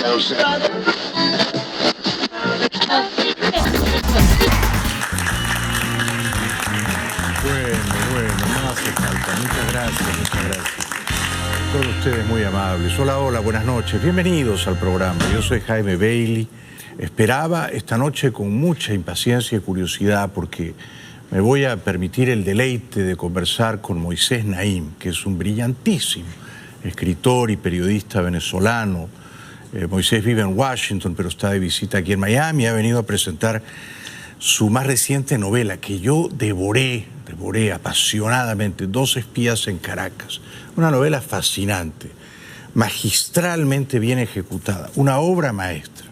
Bueno, no hace falta. Muchas gracias. Todos ustedes muy amables. Hola, buenas noches. Bienvenidos al programa. Yo soy Jaime Bailey. Esperaba esta noche con mucha impaciencia y curiosidad porque me voy a permitir el deleite de conversar con Moisés Naim, que es un brillantísimo escritor y periodista venezolano. Moisés vive en Washington, pero está de visita aquí en Miami. Ha venido a presentar su más reciente novela, que yo devoré apasionadamente, Dos espías en Caracas. Una novela fascinante, magistralmente bien ejecutada, una obra maestra.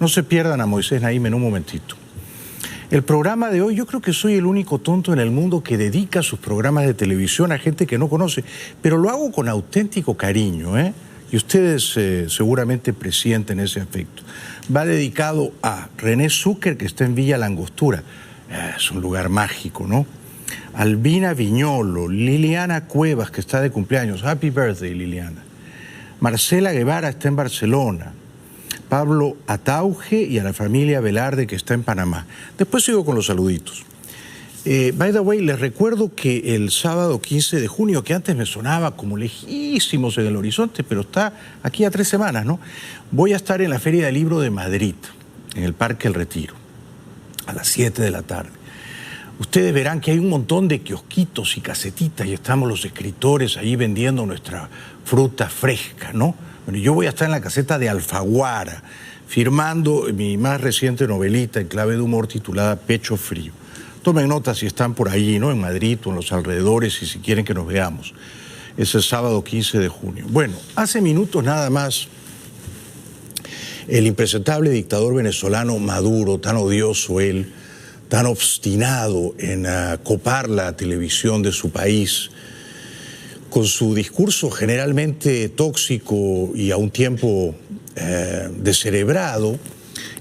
No se pierdan a Moisés Naim en un momentito. El programa de hoy, yo creo que soy el único tonto en el mundo que dedica sus programas de televisión a gente que no conoce, pero lo hago con auténtico cariño, ¿eh? Y ustedes seguramente presienten ese afecto. Va dedicado a René Zucker, que está en Villa La Angostura. Es un lugar mágico, ¿no? Albina Viñolo, Liliana Cuevas, que está de cumpleaños. Happy birthday, Liliana. Marcela Guevara está en Barcelona. Pablo Atauge y a la familia Velarde, que está en Panamá. Después sigo con los saluditos. By the way, les recuerdo que el sábado 15 de junio, que antes me sonaba como lejísimos en el horizonte, pero está aquí a 3 semanas, ¿no? Voy a estar en la Feria del Libro de Madrid, en el Parque El Retiro, a las 7 de la tarde. Ustedes verán que hay un montón de kiosquitos y casetitas y estamos los escritores ahí vendiendo nuestra fruta fresca, ¿no? Bueno, yo voy a estar en la caseta de Alfaguara, firmando mi más reciente novelita en clave de humor titulada Pecho Frío. Tomen nota si están por ahí, ¿no? En Madrid o en los alrededores y si quieren que nos veamos. Es el sábado 15 de junio. Bueno, hace minutos nada más, el impresentable dictador venezolano Maduro, tan odioso él, tan obstinado en copar la televisión de su país, con su discurso generalmente tóxico y a un tiempo descerebrado,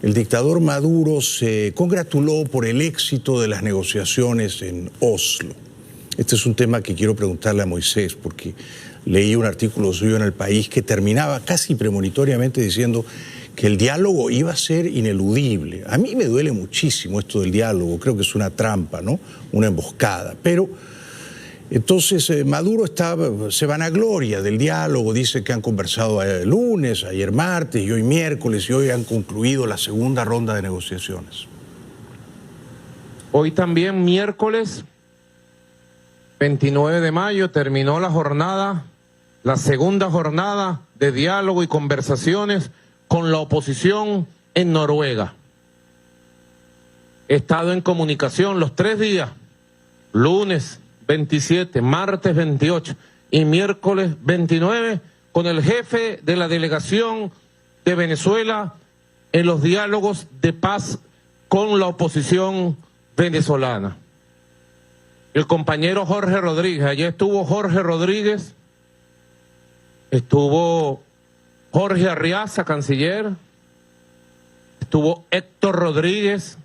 el dictador Maduro se congratuló por el éxito de las negociaciones en Oslo. Este es un tema que quiero preguntarle a Moisés, porque leí un artículo suyo en El País que terminaba casi premonitoriamente diciendo que el diálogo iba a ser ineludible. A mí me duele muchísimo esto del diálogo, creo que es una trampa, ¿no? Una emboscada, pero entonces Maduro se vanagloria del diálogo, dice que han conversado el lunes, ayer martes y hoy miércoles, y hoy han concluido la segunda ronda de negociaciones. Hoy también, miércoles 29 de mayo, terminó la segunda jornada de diálogo y conversaciones con la oposición en Noruega. He estado en comunicación los 3 días, lunes 27, martes 28 y miércoles 29, con el jefe de la delegación de Venezuela en los diálogos de paz con la oposición venezolana. El compañero Jorge Rodríguez, allá estuvo Jorge Rodríguez, estuvo Jorge Arriaza, canciller, estuvo Héctor Rodríguez,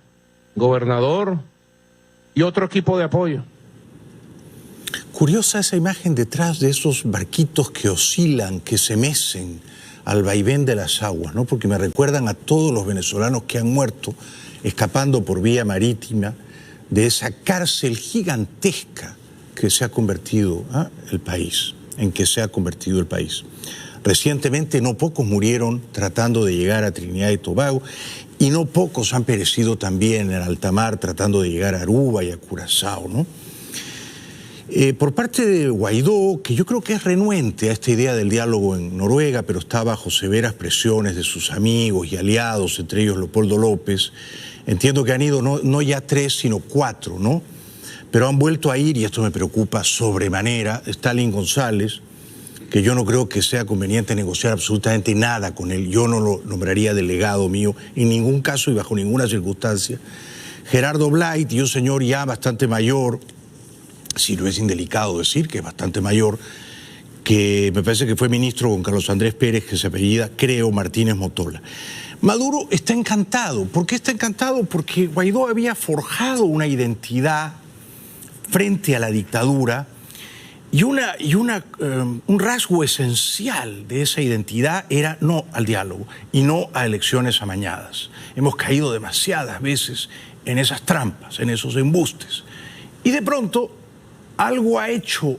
gobernador, y otro equipo de apoyo. Curiosa esa imagen detrás de esos barquitos que oscilan, que se mecen al vaivén de las aguas, ¿no? Porque me recuerdan a todos los venezolanos que han muerto escapando por vía marítima de esa cárcel gigantesca que se ha convertido el país, en que se ha convertido el país. Recientemente no pocos murieron tratando de llegar a Trinidad y Tobago y no pocos han perecido también en alta mar tratando de llegar a Aruba y a Curazao, ¿no? Por parte de Guaidó, que yo creo que es renuente a esta idea del diálogo en Noruega, pero está bajo severas presiones de sus amigos y aliados, entre ellos Leopoldo López. Entiendo que han ido no ya 3, sino 4, ¿no? Pero han vuelto a ir, y esto me preocupa sobremanera, Stalin González, que yo no creo que sea conveniente negociar absolutamente nada con él. Yo no lo nombraría delegado mío en ningún caso y bajo ninguna circunstancia. Gerardo Blight, y un señor ya bastante mayor, si no es indelicado decir que es bastante mayor, que me parece que fue ministro con Carlos Andrés Pérez, que se apellida, creo, Martínez Motola. Maduro está encantado. ¿Por qué está encantado? Porque Guaidó había forjado una identidad frente a la dictadura Un rasgo esencial de esa identidad era no al diálogo y no a elecciones amañadas. Hemos caído demasiadas veces en esas trampas, en esos embustes. Y de pronto algo ha hecho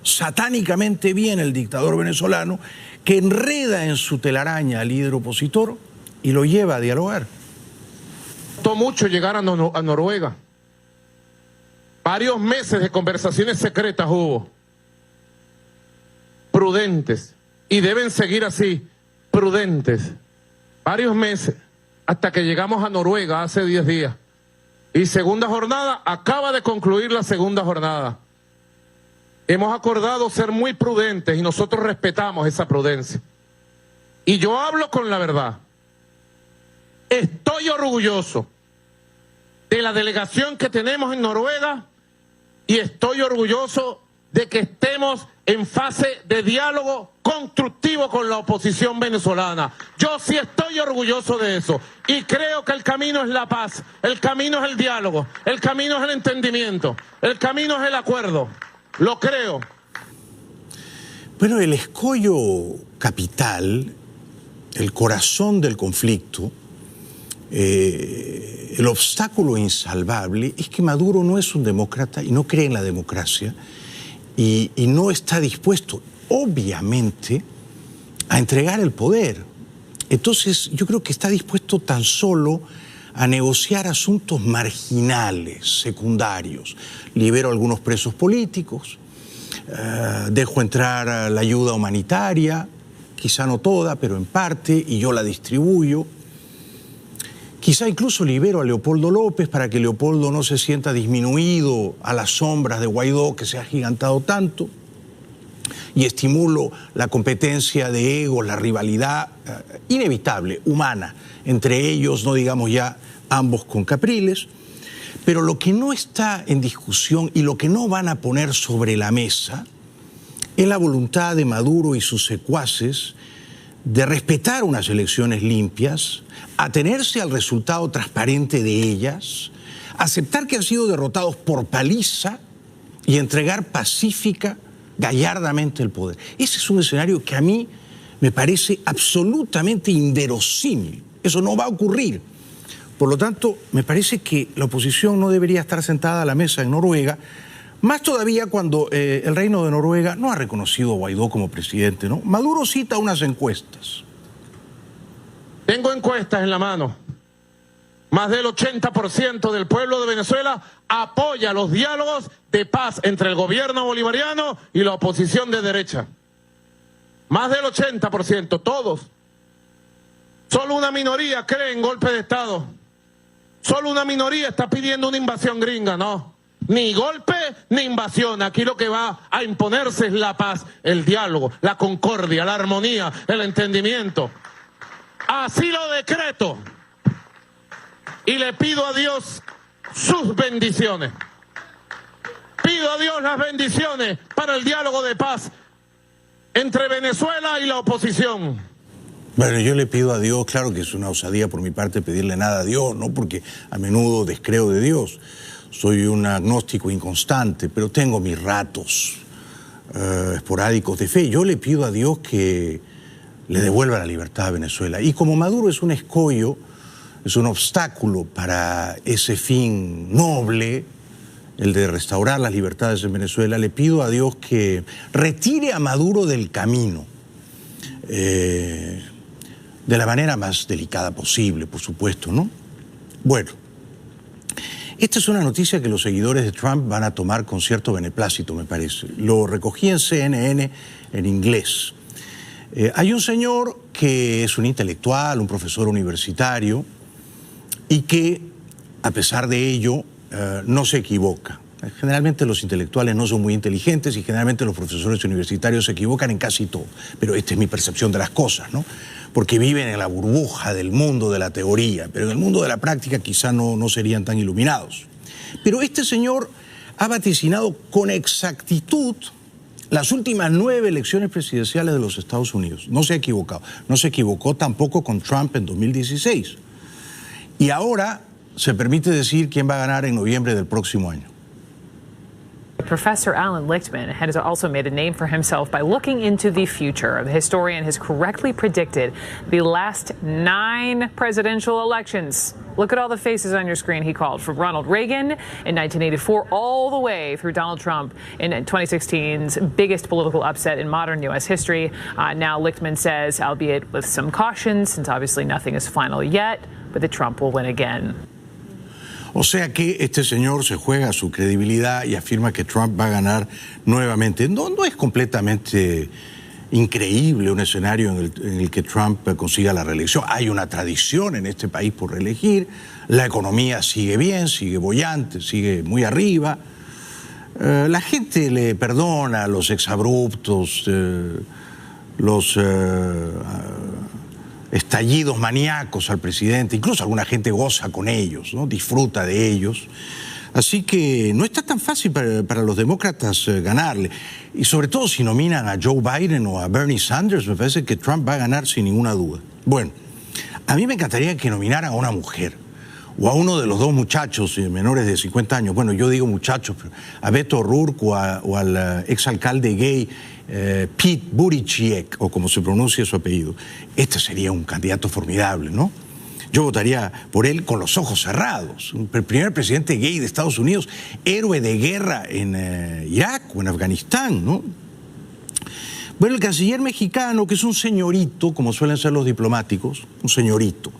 satánicamente bien el dictador venezolano, que enreda en su telaraña al líder opositor y lo lleva a dialogar. Costó mucho llegar a Noruega. Varios meses de conversaciones secretas hubo. Prudentes. Y deben seguir así, prudentes. Varios meses, hasta que llegamos a Noruega hace 10 días. Y segunda jornada, acaba de concluir la segunda jornada. Hemos acordado ser muy prudentes y nosotros respetamos esa prudencia. Y yo hablo con la verdad. Estoy orgulloso de la delegación que tenemos en Noruega y estoy orgulloso de que estemos en fase de diálogo constructivo con la oposición venezolana. Yo sí estoy orgulloso de eso y creo que el camino es la paz, el camino es el diálogo, el camino es el entendimiento, el camino es el acuerdo. Lo creo. Bueno, el escollo capital, el corazón del conflicto, el obstáculo insalvable es que Maduro no es un demócrata y no cree en la democracia y no está dispuesto, obviamente, a entregar el poder. Entonces, yo creo que está dispuesto tan solo a negociar asuntos marginales, secundarios. Libero a algunos presos políticos, dejo entrar la ayuda humanitaria, quizá no toda, pero en parte, y yo la distribuyo. Quizá incluso libero a Leopoldo López para que Leopoldo no se sienta disminuido a las sombras de Guaidó, que se ha agigantado tanto, y estimulo la competencia de egos, la rivalidad inevitable, humana, entre ellos, no digamos ya ambos con capriles. Pero lo que no está en discusión y lo que no van a poner sobre la mesa es la voluntad de Maduro y sus secuaces de respetar unas elecciones limpias, atenerse al resultado transparente de ellas, aceptar que han sido derrotados por paliza y entregar pacífica, gallardamente el poder. Ese es un escenario que a mí me parece absolutamente inverosímil. Eso no va a ocurrir. Por lo tanto, me parece que la oposición no debería estar sentada a la mesa en Noruega, más todavía cuando el Reino de Noruega no ha reconocido a Guaidó como presidente, ¿no? Maduro cita unas encuestas. Tengo encuestas en la mano. Más del 80% del pueblo de Venezuela apoya los diálogos de paz entre el gobierno bolivariano y la oposición de derecha. Más del 80%, todos. Solo una minoría cree en golpe de Estado. Solo una minoría está pidiendo una invasión gringa, no. Ni golpe ni invasión. Aquí lo que va a imponerse es la paz, el diálogo, la concordia, la armonía, el entendimiento. Así lo decreto. Y le pido a Dios sus bendiciones. Pido a Dios las bendiciones para el diálogo de paz entre Venezuela y la oposición. Bueno, yo le pido a Dios, claro que es una osadía por mi parte pedirle nada a Dios, ¿no? Porque a menudo descreo de Dios. Soy un agnóstico inconstante, pero tengo mis ratos esporádicos de fe. Yo le pido a Dios que le devuelva la libertad a Venezuela. Y como Maduro es un escollo, es un obstáculo para ese fin noble, el de restaurar las libertades en Venezuela, le pido a Dios que retire a Maduro del camino, de la manera más delicada posible, por supuesto, ¿no? Bueno, esta es una noticia que los seguidores de Trump van a tomar con cierto beneplácito, me parece. Lo recogí en CNN en inglés. Hay un señor que es un intelectual, un profesor universitario, y que, a pesar de ello, no se equivoca. Generalmente los intelectuales no son muy inteligentes y generalmente los profesores universitarios se equivocan en casi todo. Pero esta es mi percepción de las cosas, ¿no? Porque viven en la burbuja del mundo de la teoría, pero en el mundo de la práctica quizá no serían tan iluminados. Pero este señor ha vaticinado con exactitud las últimas 9 elecciones presidenciales de los Estados Unidos. No se ha equivocado. No se equivocó tampoco con Trump en 2016. Y ahora se permite decir quién va a ganar en noviembre del próximo año. Professor Alan Lichtman has also made a name for himself by looking into the future. The historian has correctly predicted the last 9 presidential elections. Look at all the faces on your screen he called, from Ronald Reagan in 1984 all the way through Donald Trump in 2016's biggest political upset in modern U.S. history. Now Lichtman says, albeit with some caution, since obviously nothing is final yet, but that Trump will win again. O sea que este señor se juega su credibilidad y afirma que Trump va a ganar nuevamente. No es completamente increíble un escenario en el que Trump consiga la reelección. Hay una tradición en este país por reelegir. La economía sigue bien, sigue boyante, sigue muy arriba. La gente le perdona los exabruptos, los estallidos maníacos al presidente, incluso alguna gente goza con ellos, ¿no? Disfruta de ellos. Así que no está tan fácil para los demócratas ganarle. Y sobre todo si nominan a Joe Biden o a Bernie Sanders, me parece que Trump va a ganar sin ninguna duda. Bueno, a mí me encantaría que nominaran a una mujer o a uno de los 2 muchachos menores de 50 años. Bueno, yo digo muchachos, pero a Beto O'Rourke o al exalcalde gay Pete Buttigieg, o como se pronuncia su apellido. Este sería un candidato formidable, ¿no? Yo votaría por él con los ojos cerrados. El primer presidente gay de Estados Unidos, héroe de guerra en Irak o en Afganistán, ¿no? Bueno, el canciller mexicano, que es un señorito, como suelen ser los diplomáticos, un señorito.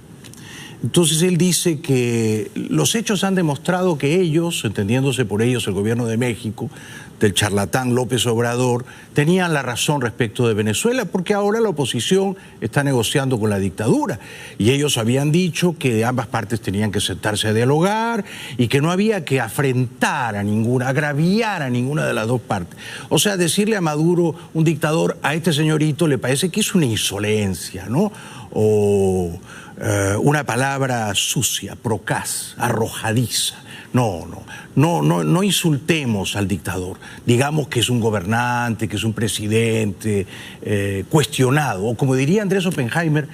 Entonces él dice que los hechos han demostrado que ellos, entendiéndose por ellos el gobierno de México, del charlatán López Obrador, tenían la razón respecto de Venezuela, porque ahora la oposición está negociando con la dictadura. Y ellos habían dicho que ambas partes tenían que sentarse a dialogar y que no había que afrentar a ninguna, agraviar a ninguna de las dos partes. O sea, decirle a Maduro, un dictador, a este señorito le parece que es una insolencia, ¿no? O una palabra sucia, procaz, arrojadiza. No insultemos al dictador. Digamos que es un gobernante, que es un presidente cuestionado. O como diría Andrés Oppenheimer,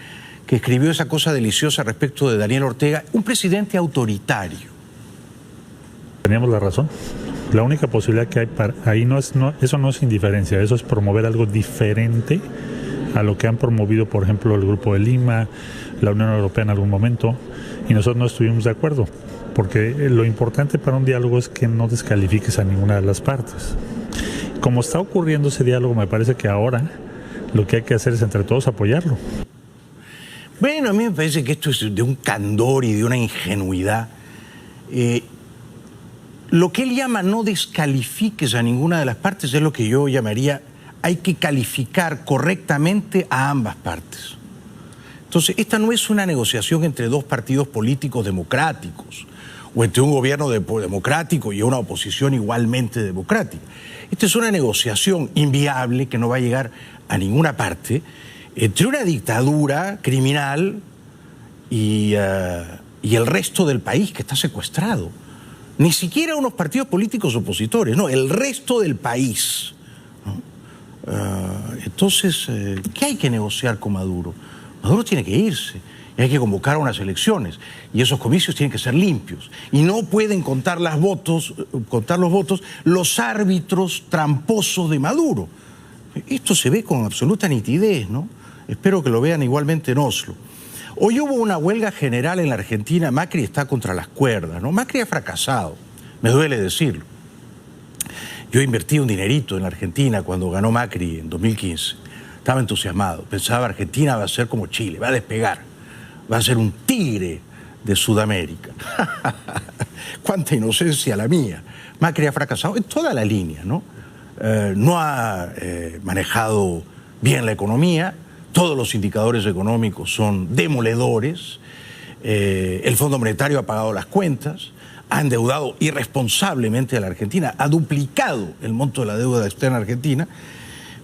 que escribió esa cosa deliciosa respecto de Daniel Ortega, un presidente autoritario. Teníamos la razón. La única posibilidad que hay ahí eso no es indiferencia, eso es promover algo diferente a lo que han promovido, por ejemplo, el Grupo de Lima, la Unión Europea en algún momento, y nosotros no estuvimos de acuerdo, porque lo importante para un diálogo es que no descalifiques a ninguna de las partes. Como está ocurriendo ese diálogo, me parece que ahora lo que hay que hacer es entre todos apoyarlo. Bueno, a mí me parece que esto es de un candor y de una ingenuidad. Lo que él llama no descalifiques a ninguna de las partes es lo que yo llamaría hay que calificar correctamente a ambas partes. Entonces, esta no es una negociación entre 2 partidos políticos democráticos o entre un gobierno democrático y una oposición igualmente democrática. Esta es una negociación inviable que no va a llegar a ninguna parte entre una dictadura criminal y el resto del país que está secuestrado. Ni siquiera unos partidos políticos opositores, no, el resto del país, ¿no? Entonces, ¿qué hay que negociar con Maduro? Maduro tiene que irse y hay que convocar a unas elecciones y esos comicios tienen que ser limpios y no pueden contar los votos los árbitros tramposos de Maduro. Esto se ve con absoluta nitidez, ¿no? Espero que lo vean igualmente en Oslo. Hoy hubo una huelga general en la Argentina. Macri está contra las cuerdas, ¿no? Macri ha fracasado, me duele decirlo. Yo invertí un dinerito en la Argentina cuando ganó Macri en 2015. Estaba entusiasmado. Pensaba Argentina va a ser como Chile, va a despegar. Va a ser un tigre de Sudamérica. Cuánta inocencia la mía. Macri ha fracasado en toda la línea, ¿no? No ha manejado bien la economía. Todos los indicadores económicos son demoledores. El Fondo Monetario ha pagado las cuentas. Ha endeudado irresponsablemente a la Argentina, ha duplicado el monto de la deuda externa argentina,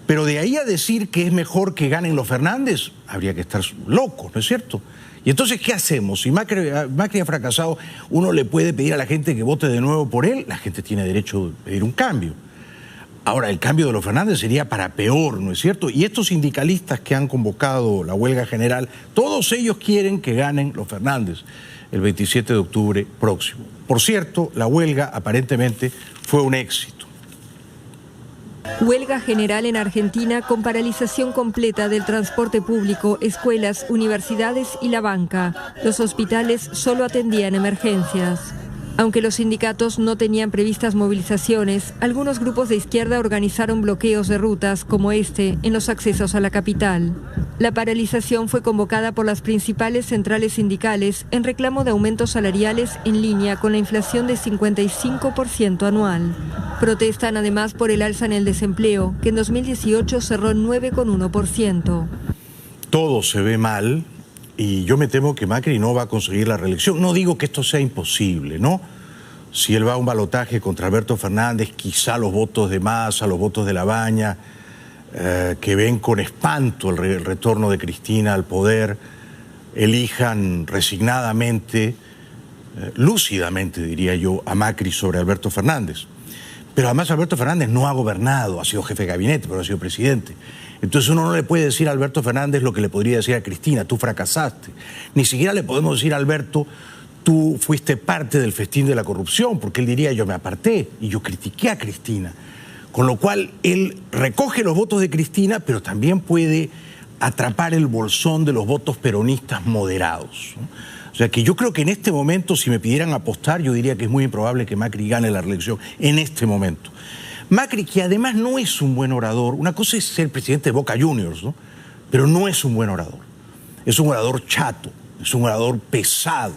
pero de ahí a decir que es mejor que ganen los Fernández, habría que estar locos, ¿no es cierto? Y entonces, ¿qué hacemos? Si Macri ha fracasado, uno le puede pedir a la gente que vote de nuevo por él, la gente tiene derecho a pedir un cambio. Ahora, el cambio de los Fernández sería para peor, ¿no es cierto? Y estos sindicalistas que han convocado la huelga general, todos ellos quieren que ganen los Fernández el 27 de octubre próximo. Por cierto, la huelga aparentemente fue un éxito. Huelga general en Argentina con paralización completa del transporte público, escuelas, universidades y la banca. Los hospitales solo atendían emergencias. Aunque los sindicatos no tenían previstas movilizaciones, algunos grupos de izquierda organizaron bloqueos de rutas, como este, en los accesos a la capital. La paralización fue convocada por las principales centrales sindicales en reclamo de aumentos salariales en línea con la inflación de 55% anual. Protestan además por el alza en el desempleo, que en 2018 cerró en 9,1%. Todo se ve mal. Y yo me temo que Macri no va a conseguir la reelección. No digo que esto sea imposible, ¿no? Si él va a un balotaje contra Alberto Fernández, quizá los votos de Massa, los votos de Labaña, que ven con espanto el retorno de Cristina al poder, elijan resignadamente, lúcidamente diría yo, a Macri sobre Alberto Fernández. Pero además Alberto Fernández no ha gobernado, ha sido jefe de gabinete, pero ha sido presidente. Entonces uno no le puede decir a Alberto Fernández lo que le podría decir a Cristina: tú fracasaste. Ni siquiera le podemos decir a Alberto: tú fuiste parte del festín de la corrupción, porque él diría: yo me aparté y yo critiqué a Cristina. Con lo cual él recoge los votos de Cristina, pero también puede atrapar el bolsón de los votos peronistas moderados, ¿no? O sea que yo creo que en este momento, si me pidieran apostar, yo diría que es muy improbable que Macri gane la reelección en este momento. Macri, que además no es un buen orador, una cosa es ser presidente de Boca Juniors, ¿no? Pero no es un buen orador. Es un orador chato, es un orador pesado,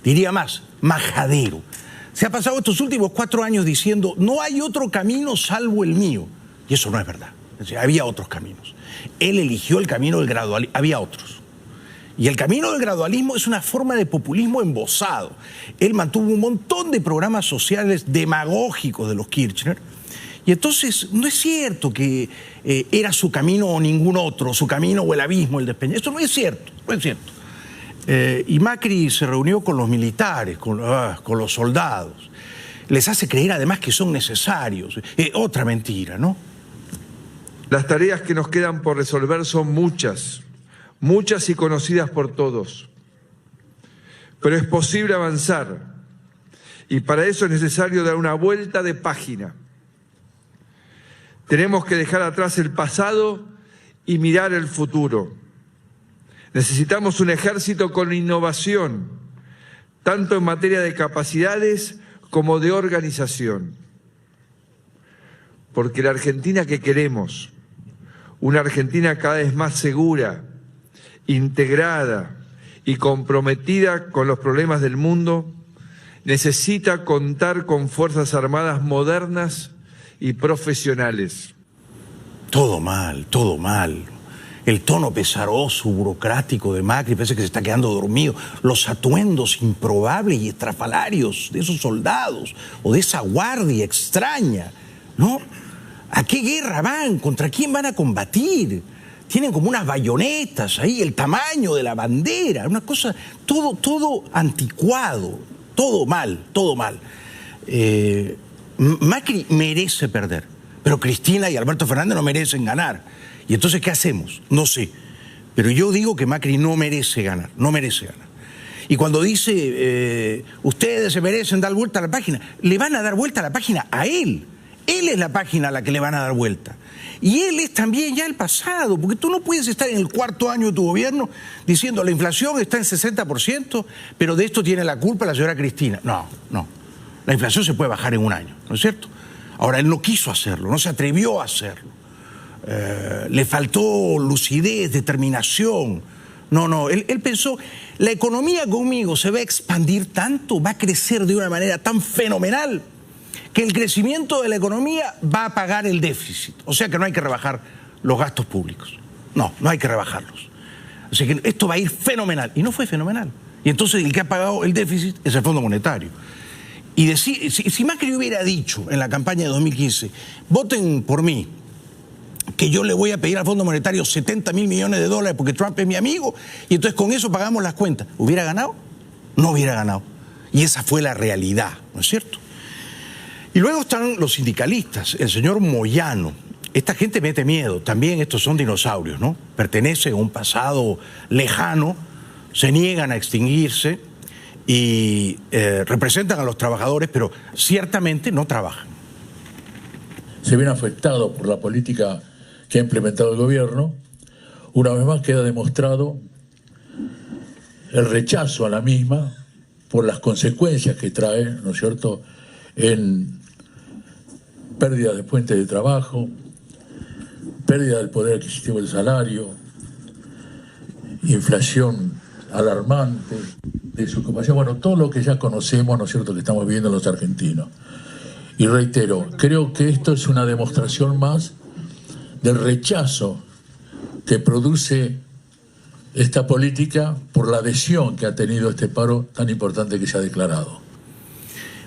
diría más, majadero. Se ha pasado estos últimos 4 años diciendo: no hay otro camino salvo el mío. Y eso no es verdad. Es decir, había otros caminos. Él eligió el camino del gradualismo, había otros. Y el camino del gradualismo es una forma de populismo embosado. Él mantuvo un montón de programas sociales demagógicos de los Kirchner. Y entonces no es cierto que era su camino o ningún otro, su camino o el abismo, el despeño. Esto no es cierto, no es cierto. Y Macri se reunió con los militares, con los soldados. Les hace creer además que son necesarios. Otra mentira, ¿no? Las tareas que nos quedan por resolver son muchas, muchas y conocidas por todos. Pero es posible avanzar, y para eso es necesario dar una vuelta de página. Tenemos que dejar atrás el pasado y mirar el futuro. Necesitamos un ejército con innovación, tanto en materia de capacidades como de organización. Porque la Argentina que queremos, una Argentina cada vez más segura, integrada y comprometida con los problemas del mundo, necesita contar con fuerzas armadas modernas y profesionales. Todo mal, todo mal. El tono pesaroso, burocrático de Macri, parece que se está quedando dormido. Los atuendos improbables y estrafalarios de esos soldados o de esa guardia extraña, ¿no? ¿A qué guerra van? ¿Contra quién van a combatir? Tienen como unas bayonetas ahí, el tamaño de la bandera, una cosa, todo anticuado, todo mal, todo mal. Macri merece perder, pero Cristina y Alberto Fernández no merecen ganar. ¿Y entonces qué hacemos? No sé. Pero yo digo que Macri no merece ganar, no merece ganar. Y cuando dice, ustedes se merecen dar vuelta a la página, le van a dar vuelta a la página a él. Él es la página a la que le van a dar vuelta. Y él es también ya el pasado, porque tú no puedes estar en el 4º año de tu gobierno diciendo la inflación está en 60%, pero de esto tiene la culpa la señora Cristina. No, no. La inflación se puede bajar en un año, ¿no es cierto? Ahora, él no quiso hacerlo, no se atrevió a hacerlo. Le faltó lucidez, determinación. No, él pensó, la economía conmigo se va a expandir tanto, va a crecer de una manera tan fenomenal, que el crecimiento de la economía va a pagar el déficit. O sea que no hay que rebajar los gastos públicos. No hay que rebajarlos. O sea que esto va a ir fenomenal. Y no fue fenomenal. Y entonces el que ha pagado el déficit es el Fondo Monetario. Y decir, si Macri hubiera dicho en la campaña de 2015, voten por mí, que yo le voy a pedir al Fondo Monetario 70.000 millones de dólares porque Trump es mi amigo, y entonces con eso pagamos las cuentas, ¿hubiera ganado? No hubiera ganado. Y esa fue la realidad, ¿no es cierto? Y luego están los sindicalistas, el señor Moyano. Esta gente mete miedo, también estos son dinosaurios, ¿no? Pertenecen a un pasado lejano, se niegan a extinguirse y representan a los trabajadores, pero ciertamente no trabajan. se ven afectados por la política que ha implementado el gobierno, una vez más queda demostrado el rechazo a la misma por las consecuencias que trae, ¿no es cierto?, en pérdida de fuentes de trabajo, pérdida del poder adquisitivo del salario, inflación alarmante, desocupación, bueno, todo lo que ya conocemos, ¿no es cierto?, que estamos viviendo los argentinos. Y reitero, creo que esto es una demostración más del rechazo que produce esta política por la adhesión que ha tenido este paro tan importante que se ha declarado.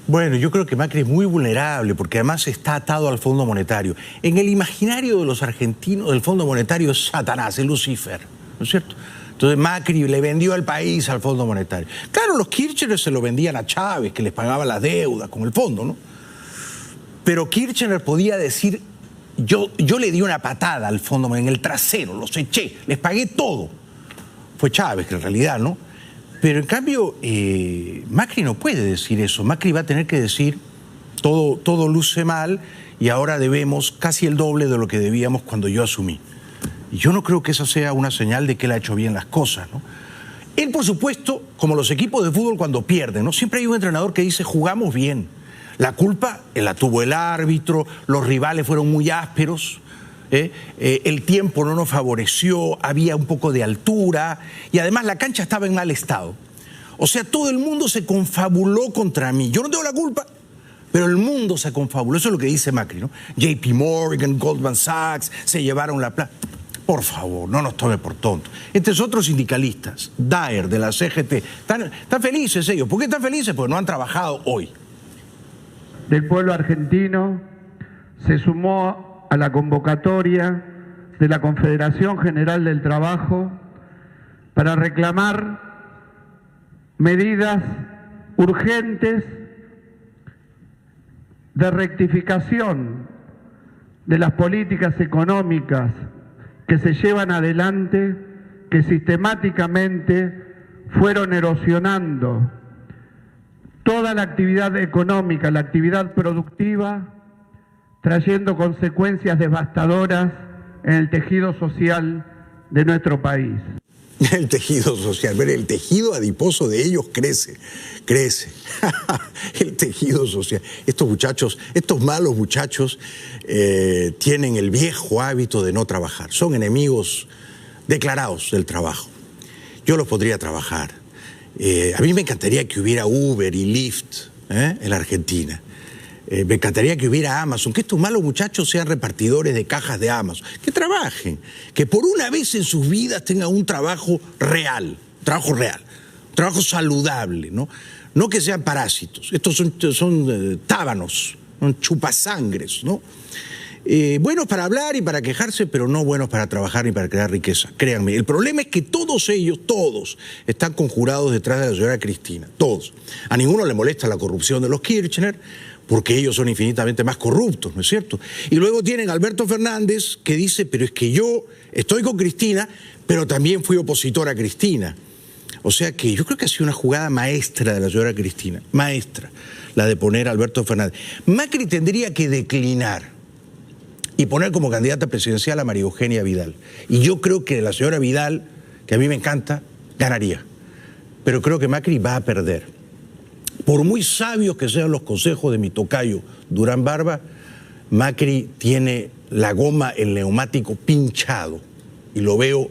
Bueno, yo creo que Macri es muy vulnerable porque además está atado al Fondo Monetario. En el imaginario de los argentinos, el Fondo Monetario es Satanás, es Lucifer, ¿no es cierto? Entonces Macri le vendió el país al Fondo Monetario. Claro, los Kirchner se lo vendían a Chávez, que les pagaba las deudas con el fondo, ¿no? Pero Kirchner podía decir, yo le di una patada al Fondo en el trasero, los eché, les pagué todo. Fue Chávez, que en realidad, ¿no? Pero en cambio, Macri no puede decir eso. Macri va a tener que decir, todo luce mal y ahora debemos casi el doble de lo que debíamos cuando yo asumí. Y yo no creo que esa sea una señal de que él ha hecho bien las cosas, ¿no? Él, por supuesto, como los equipos de fútbol cuando pierden, ¿no? Siempre hay un entrenador que dice, jugamos bien. La culpa la tuvo el árbitro, los rivales fueron muy ásperos, el tiempo no nos favoreció, había un poco de altura y además la cancha estaba en mal estado. O sea, todo el mundo se confabuló contra mí. Yo no tengo la culpa, pero el mundo se confabuló. Eso es lo que dice Macri, ¿no? JP Morgan, Goldman Sachs, se llevaron la plata. Por favor, no nos tome por tontos. Estos otros sindicalistas, Daer, de la CGT, están felices ellos. ¿Por qué están felices? Porque no han trabajado hoy. Del pueblo argentino se sumó a la convocatoria de la Confederación General del Trabajo para reclamar medidas urgentes de rectificación de las políticas económicas que se llevan adelante, que sistemáticamente fueron erosionando toda la actividad económica, la actividad productiva, trayendo consecuencias devastadoras en el tejido social de nuestro país. El tejido social, pero el tejido adiposo de ellos crece. El tejido social. Estos muchachos, estos malos muchachos tienen el viejo hábito de no trabajar. Son enemigos declarados del trabajo. Yo los podría trabajar. A mí me encantaría que hubiera Uber y Lyft en la Argentina. Me encantaría que hubiera Amazon, que estos malos muchachos sean repartidores de cajas de Amazon, que trabajen, que por una vez en sus vidas tengan un trabajo real, un trabajo saludable, ¿no? No que sean parásitos. Estos son tábanos, son chupasangres, ¿no? Buenos para hablar y para quejarse, pero no buenos para trabajar ni para crear riqueza. Créanme, el problema es que todos ellos, todos, están conjurados detrás de la señora Cristina, todos. A ninguno le molesta la corrupción de los Kirchner, porque ellos son infinitamente más corruptos, ¿no es cierto? Y luego tienen a Alberto Fernández que dice, pero es que yo estoy con Cristina, pero también fui opositor a Cristina. O sea que yo creo que ha sido una jugada maestra de la señora Cristina, maestra, la de poner a Alberto Fernández. Macri tendría que declinar y poner como candidata presidencial a María Eugenia Vidal. Y yo creo que la señora Vidal, que a mí me encanta, ganaría. Pero creo que Macri va a perder. Por muy sabios que sean los consejos de mi tocayo Durán Barba, Macri tiene la goma, el neumático pinchado. Y lo veo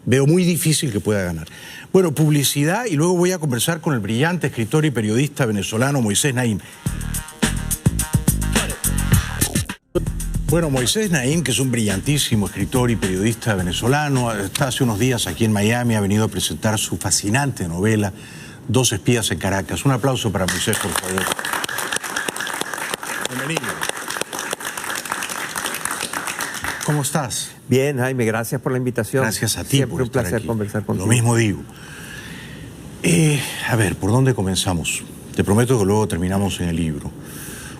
muy difícil que pueda ganar. Bueno, publicidad y luego voy a conversar con el brillante escritor y periodista venezolano Moisés Naim. Bueno, Moisés Naim, que es un brillantísimo escritor y periodista venezolano, está hace unos días aquí en Miami, ha venido a presentar su fascinante novela Dos espías en Caracas. Un aplauso para Moisés, por favor. Bienvenido. ¿Cómo estás? Bien, Jaime, gracias por la invitación. Gracias a ti. Siempre por un placer aquí. Conversar contigo. Lo mismo digo. A ver, ¿por dónde comenzamos? Te prometo que luego terminamos en el libro.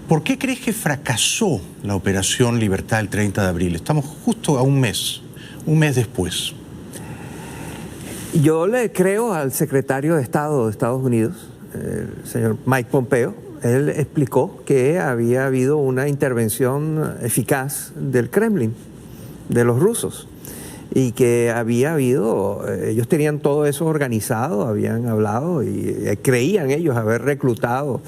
¿Por qué crees que fracasó la Operación Libertad el 30 de abril? Estamos justo a un mes después. Yo le creo al secretario de Estado de Estados Unidos, el señor Mike Pompeo, él explicó que había habido una intervención eficaz del Kremlin, de los rusos, y que había habido, ellos tenían todo eso organizado, habían hablado y creían ellos haber reclutado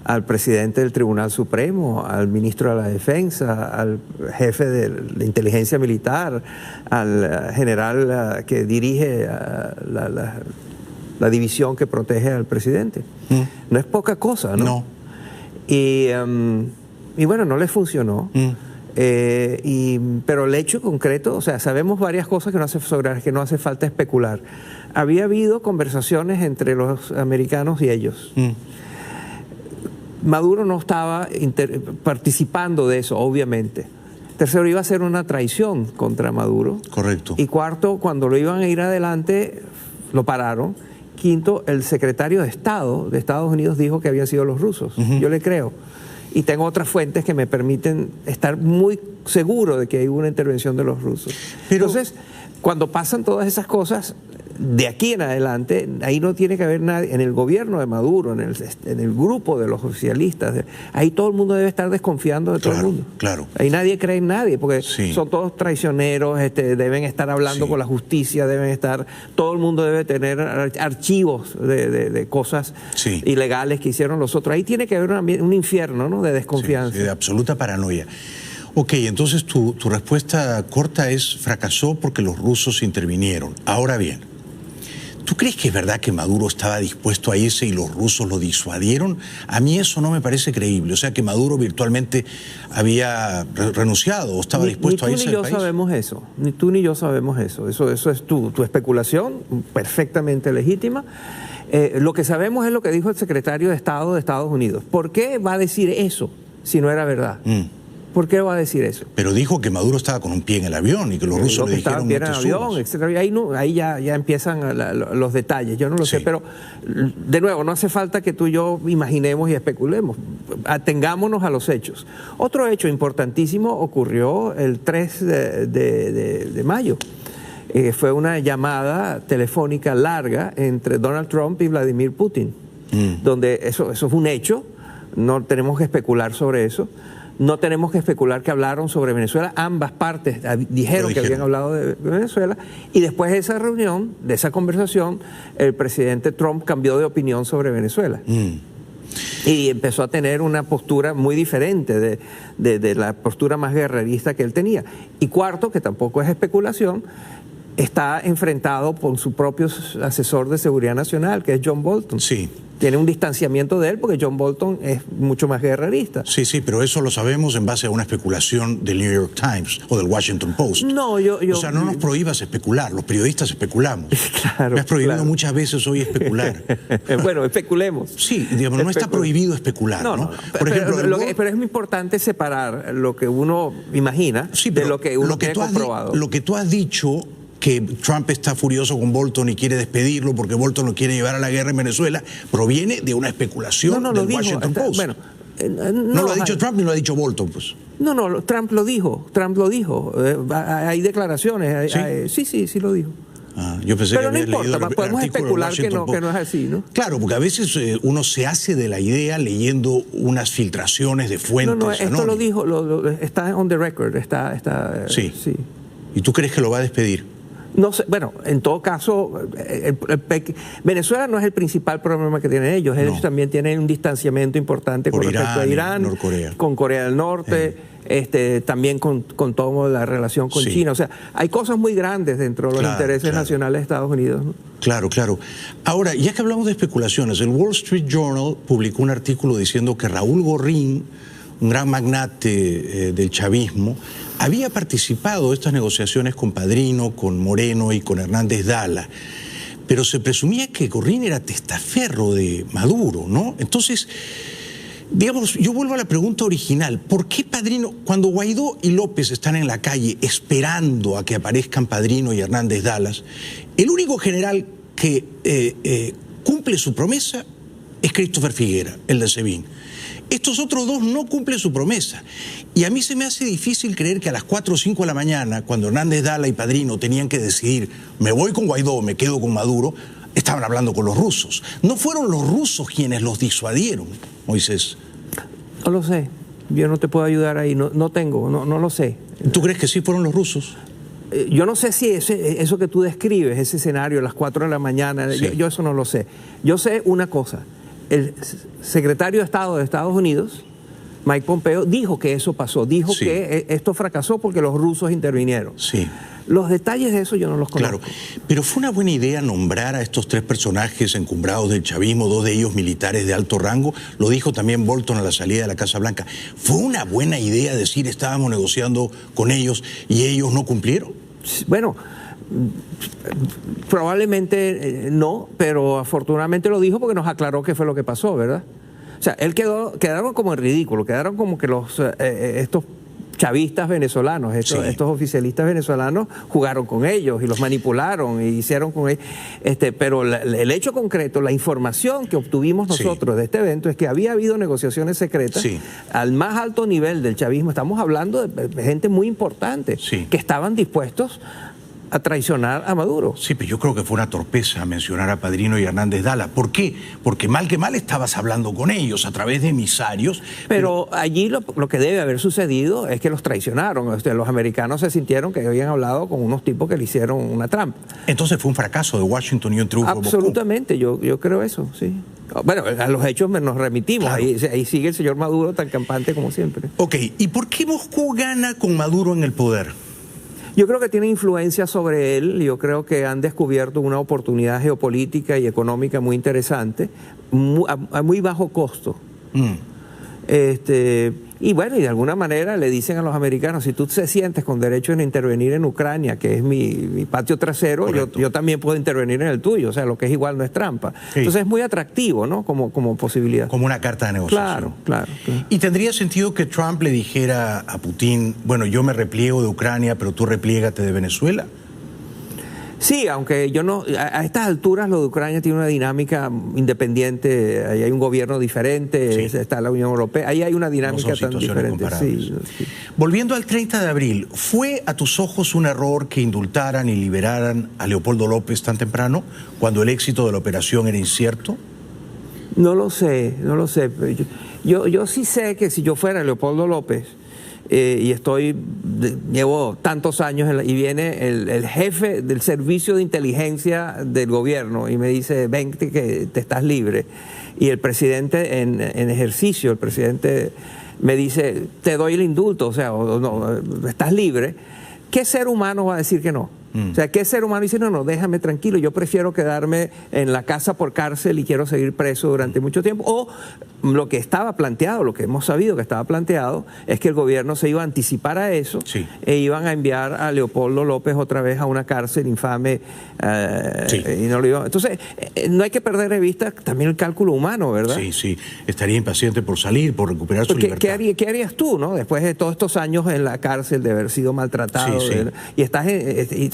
al presidente del Tribunal Supremo, al ministro de la Defensa, al jefe de la inteligencia militar, al general que dirige la división que protege al presidente. No es poca cosa, ¿no? No. Y bueno, no les funcionó. Pero el hecho concreto, o sea, sabemos varias cosas sobre las que no hace falta especular. Había habido conversaciones entre los americanos y ellos. Maduro no estaba participando de eso, obviamente. Tercero, iba a ser una traición contra Maduro. Correcto. Y cuarto, cuando lo iban a ir adelante, lo pararon. Quinto, el secretario de Estado de Estados Unidos dijo que habían sido los rusos. Yo le creo. Y tengo otras fuentes que me permiten estar muy seguro de que hay una intervención de los rusos. Pero, entonces, cuando pasan todas esas cosas, de aquí en adelante, ahí no tiene que haber nadie, en el gobierno de Maduro, en el grupo de los oficialistas, ahí todo el mundo debe estar desconfiando de todo el mundo. Claro. Ahí nadie cree en nadie, porque son todos traicioneros, deben estar hablando con la justicia, todo el mundo debe tener archivos de cosas ilegales que hicieron los otros. Ahí tiene que haber un infierno, ¿no?, de desconfianza. Sí, de absoluta paranoia. Ok, entonces tu respuesta corta es: fracasó porque los rusos intervinieron. Ahora bien, ¿tú crees que es verdad que Maduro estaba dispuesto a irse y los rusos lo disuadieron? A mí eso no me parece creíble. O sea, que Maduro virtualmente había renunciado o estaba dispuesto a irse del país. Ni tú ni yo sabemos eso. Ni tú ni yo sabemos eso. Eso es tu especulación, perfectamente legítima. Lo que sabemos es lo que dijo el secretario de Estado de Estados Unidos. ¿Por qué va a decir eso si no era verdad? ¿Por qué va a decir eso? Pero dijo que Maduro estaba con un pie en el avión y que los rusos le dijeron que estaba en el avión, etcétera. Ahí ya empiezan los detalles. Yo no lo sé, pero de nuevo, no hace falta que tú y yo imaginemos y especulemos. Atengámonos a los hechos. Otro hecho importantísimo ocurrió el 3 de mayo. Fue una llamada telefónica larga entre Donald Trump y Vladimir Putin, donde eso es un hecho, no tenemos que especular sobre eso. No tenemos que especular que hablaron sobre Venezuela. Ambas partes dijeron que habían hablado de Venezuela. Y después de esa reunión, de esa conversación, el presidente Trump cambió de opinión sobre Venezuela. Y empezó a tener una postura muy diferente de la postura más guerrerista que él tenía. Y cuarto, que tampoco es especulación, está enfrentado por su propio asesor de seguridad nacional, que es John Bolton. Sí. Tiene un distanciamiento de él porque John Bolton es mucho más guerrerista. Sí, pero eso lo sabemos en base a una especulación del New York Times o del Washington Post. No, o sea, no nos prohíbas especular, los periodistas especulamos. Claro. Me has prohibido muchas veces hoy especular. Bueno, especulemos. Sí, digamos, no está prohibido especular, ¿no? Por ejemplo, pero es muy importante separar lo que uno imagina de lo que uno tiene comprobado. Lo que tú has dicho, que Trump está furioso con Bolton y quiere despedirlo porque Bolton lo quiere llevar a la guerra en Venezuela, proviene de una especulación del Washington Post. Bueno, no lo ha dicho Trump ni lo ha dicho Bolton, pues. No, Trump lo dijo. Hay declaraciones. Sí lo dijo. Yo pensé pero que no importa, podemos especular que no es así, ¿no? Claro, porque a veces uno se hace de la idea leyendo unas filtraciones de fuentes. No, esto lo dijo, está on the record, sí. ¿Y tú crees que lo va a despedir? No sé, bueno, en todo caso, Venezuela no es el principal problema que tienen ellos. Ellos también tienen un distanciamiento importante con respecto a Irán, Norcorea. Con Corea del Norte, también con toda la relación con China. O sea, hay cosas muy grandes dentro de los intereses nacionales de Estados Unidos, ¿no? Claro. Ahora, ya que hablamos de especulaciones, el Wall Street Journal publicó un artículo diciendo que Raúl Gorrín, un gran magnate del chavismo, había participado de estas negociaciones con Padrino, con Moreno y con Hernández Dala, pero se presumía que Gorrín era testaferro de Maduro, ¿no? Entonces, digamos, yo vuelvo a la pregunta original: ¿por qué Padrino, cuando Guaidó y López están en la calle esperando a que aparezcan Padrino y Hernández Dalas, el único general que cumple su promesa es Christopher Figuera, el de SEBIN? Estos otros dos no cumplen su promesa. Y a mí se me hace difícil creer que a las 4 o 5 de la mañana, cuando Hernández Dala y Padrino tenían que decidir, me voy con Guaidó o me quedo con Maduro, estaban hablando con los rusos. No fueron los rusos quienes los disuadieron, Moisés. No lo sé. Yo no te puedo ayudar ahí. No lo sé. ¿Tú crees que sí fueron los rusos? Yo no sé si eso que tú describes, ese escenario a las 4 de la mañana, sí. yo eso no lo sé. Yo sé una cosa. El secretario de Estado de Estados Unidos, Mike Pompeo, dijo que eso pasó. Dijo sí. que esto fracasó porque los rusos intervinieron. Sí. Los detalles de eso yo no los conozco. Claro, pero fue una buena idea nombrar a estos 3 personajes encumbrados del chavismo, 2 de ellos militares de alto rango. Lo dijo también Bolton a la salida de la Casa Blanca. ¿Fue una buena idea decir estábamos negociando con ellos y ellos no cumplieron? Bueno, probablemente no, pero afortunadamente lo dijo porque nos aclaró qué fue lo que pasó, ¿verdad? O sea, quedaron como en ridículo, quedaron como que estos chavistas venezolanos, estos oficialistas venezolanos jugaron con ellos y los manipularon y hicieron con ellos. Pero el hecho concreto, la información que obtuvimos nosotros de este evento es que había habido negociaciones secretas al más alto nivel del chavismo. Estamos hablando de gente muy importante que estaban dispuestos a traicionar a Maduro. Sí, pero yo creo que fue una torpeza mencionar a Padrino y Hernández Dala. ¿Por qué? Porque mal que mal estabas hablando con ellos a través de emisarios. Pero allí lo que debe haber sucedido es que los traicionaron. Los americanos se sintieron que habían hablado con unos tipos que le hicieron una trampa. Entonces fue un fracaso de Washington y un triunfo. Absolutamente, yo creo eso, sí. Bueno, a los hechos nos remitimos. Claro. Ahí sigue el señor Maduro tan campante como siempre. Ok, ¿y por qué Moscú gana con Maduro en el poder? Yo creo que tiene influencia sobre él. Yo creo que han descubierto una oportunidad geopolítica y económica muy interesante, a muy bajo costo. Y bueno, y de alguna manera le dicen a los americanos, si tú te sientes con derecho en intervenir en Ucrania, que es mi patio trasero, yo también puedo intervenir en el tuyo. O sea, lo que es igual no es trampa. Sí. Entonces es muy atractivo, ¿no? Como posibilidad. Como una carta de negociación. Claro. ¿Y tendría sentido que Trump le dijera a Putin, bueno, yo me repliego de Ucrania, pero tú repliégate de Venezuela? Sí, aunque yo no, a estas alturas lo de Ucrania tiene una dinámica independiente, ahí hay un gobierno diferente, está la Unión Europea, ahí hay una dinámica tan diferente. Sí. Volviendo al 30 de abril, ¿fue a tus ojos un error que indultaran y liberaran a Leopoldo López tan temprano, cuando el éxito de la operación era incierto? No lo sé. Yo sí sé que si yo fuera Leopoldo López, y llevo tantos años y viene el jefe del servicio de inteligencia del gobierno y me dice, ven que te estás libre, y el presidente en ejercicio, el presidente me dice, te doy el indulto, o sea, no, estás libre, ¿qué ser humano va a decir que no? O sea, ¿qué ser humano dice, no, déjame tranquilo, yo prefiero quedarme en la casa por cárcel y quiero seguir preso durante mucho tiempo? O lo que estaba planteado, lo que hemos sabido que estaba planteado, es que el gobierno se iba a anticipar a eso e iban a enviar a Leopoldo López otra vez a una cárcel infame. Y no lo iba. Entonces, no hay que perder de vista también el cálculo humano, ¿verdad? Sí, estaría impaciente por salir, por recuperar su libertad. ¿Qué harías tú, no? Después de todos estos años en la cárcel, de haber sido maltratado, y estás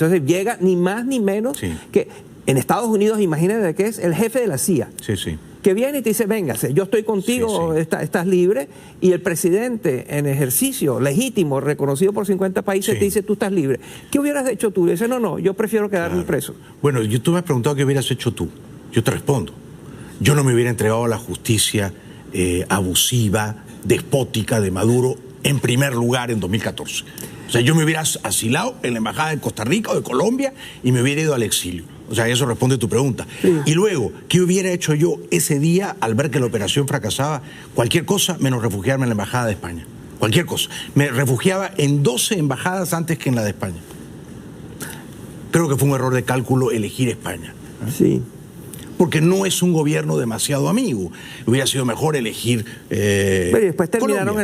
entonces llega ni más ni menos que en Estados Unidos, imagínate que es el jefe de la CIA. Que viene y te dice, véngase, yo estoy contigo, estás libre, y el presidente en ejercicio, legítimo, reconocido por 50 países, te dice, tú estás libre. ¿Qué hubieras hecho tú? Y dice, no, yo prefiero quedarme preso. Bueno, tú me has preguntado qué hubieras hecho tú. Yo te respondo. Yo no me hubiera entregado a la justicia abusiva, despótica de Maduro en primer lugar en 2014. O sea, yo me hubiera asilado en la embajada de Costa Rica o de Colombia y me hubiera ido al exilio. O sea, eso responde a tu pregunta. Y luego, ¿qué hubiera hecho yo ese día al ver que la operación fracasaba? Cualquier cosa menos refugiarme en la embajada de España. Cualquier cosa. Me refugiaba en 12 embajadas antes que en la de España. Creo que fue un error de cálculo elegir España. Sí. Porque no es un gobierno demasiado amigo. Hubiera sido mejor elegir pero después terminaron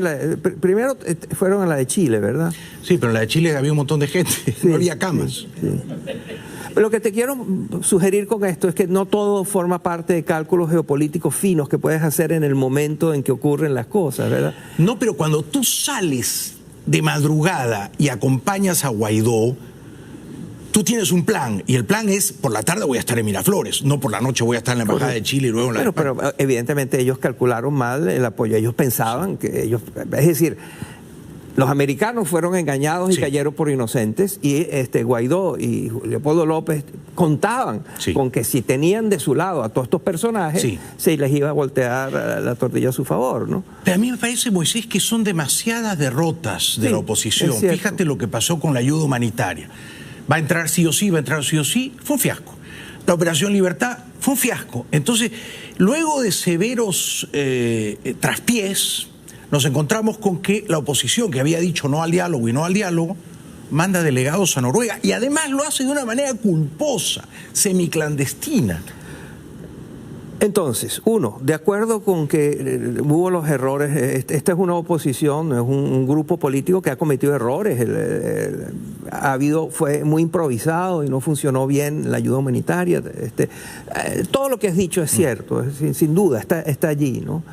primero fueron a la de Chile, ¿verdad? Sí, pero en la de Chile había un montón de gente, no había camas. Lo que te quiero sugerir con esto es que no todo forma parte de cálculos geopolíticos finos que puedes hacer en el momento en que ocurren las cosas, ¿verdad? No, pero cuando tú sales de madrugada y acompañas a Guaidó, tú tienes un plan, y el plan es, por la tarde voy a estar en Miraflores, no por la noche voy a estar en la embajada de Chile y luego en la Pero evidentemente ellos calcularon mal el apoyo, ellos pensaban que ellos, es decir, Los americanos fueron engañados y cayeron por inocentes, y Guaidó y Leopoldo López contaban con que si tenían de su lado a todos estos personajes, se les iba a voltear la tortilla a su favor, ¿no? Pero a mí me parece, Moisés, que son demasiadas derrotas de la oposición. Fíjate lo que pasó con la ayuda humanitaria. Va a entrar sí o sí, va a entrar sí o sí, fue un fiasco. La Operación Libertad fue un fiasco. Entonces, luego de severos traspiés, nos encontramos con que la oposición, que había dicho no al diálogo y no al diálogo, manda delegados a Noruega y además lo hace de una manera culposa, semiclandestina. Entonces, uno, de acuerdo con que hubo los errores, esta es una oposición, es un grupo político que ha cometido errores, fue muy improvisado y no funcionó bien la ayuda humanitaria, todo lo que has dicho es cierto, sin duda, está allí, ¿no?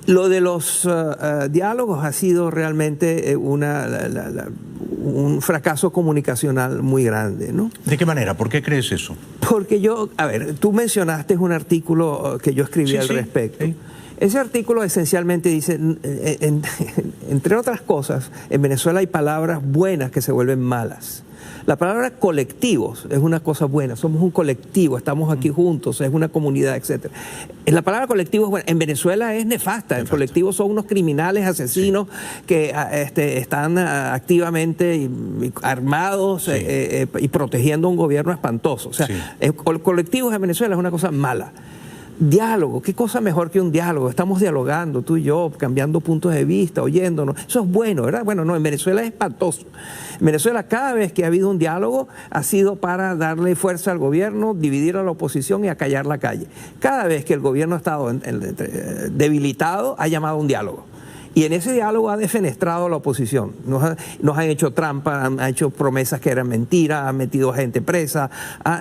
Lo de los diálogos ha sido realmente un fracaso comunicacional muy grande, ¿no? ¿De qué manera? ¿Por qué crees eso? Porque tú mencionaste un artículo que yo escribí al respecto. Ese artículo esencialmente dice, entre otras cosas, en Venezuela hay palabras buenas que se vuelven malas. La palabra colectivos es una cosa buena, somos un colectivo, estamos aquí juntos, es una comunidad, etc. La palabra colectivo es buena, en Venezuela es nefasta, el colectivo son unos criminales, asesinos que están activamente armados y protegiendo a un gobierno espantoso. O sea, colectivos en Venezuela es una cosa mala. Diálogo, ¿qué cosa mejor que un diálogo? Estamos dialogando, tú y yo, cambiando puntos de vista, oyéndonos. Eso es bueno, ¿verdad? Bueno, no, en Venezuela es espantoso. En Venezuela cada vez que ha habido un diálogo ha sido para darle fuerza al gobierno, dividir a la oposición y acallar la calle. Cada vez que el gobierno ha estado debilitado, ha llamado a un diálogo. Y en ese diálogo ha defenestrado a la oposición. Nos han hecho trampa, han hecho promesas que eran mentiras, han metido gente presa.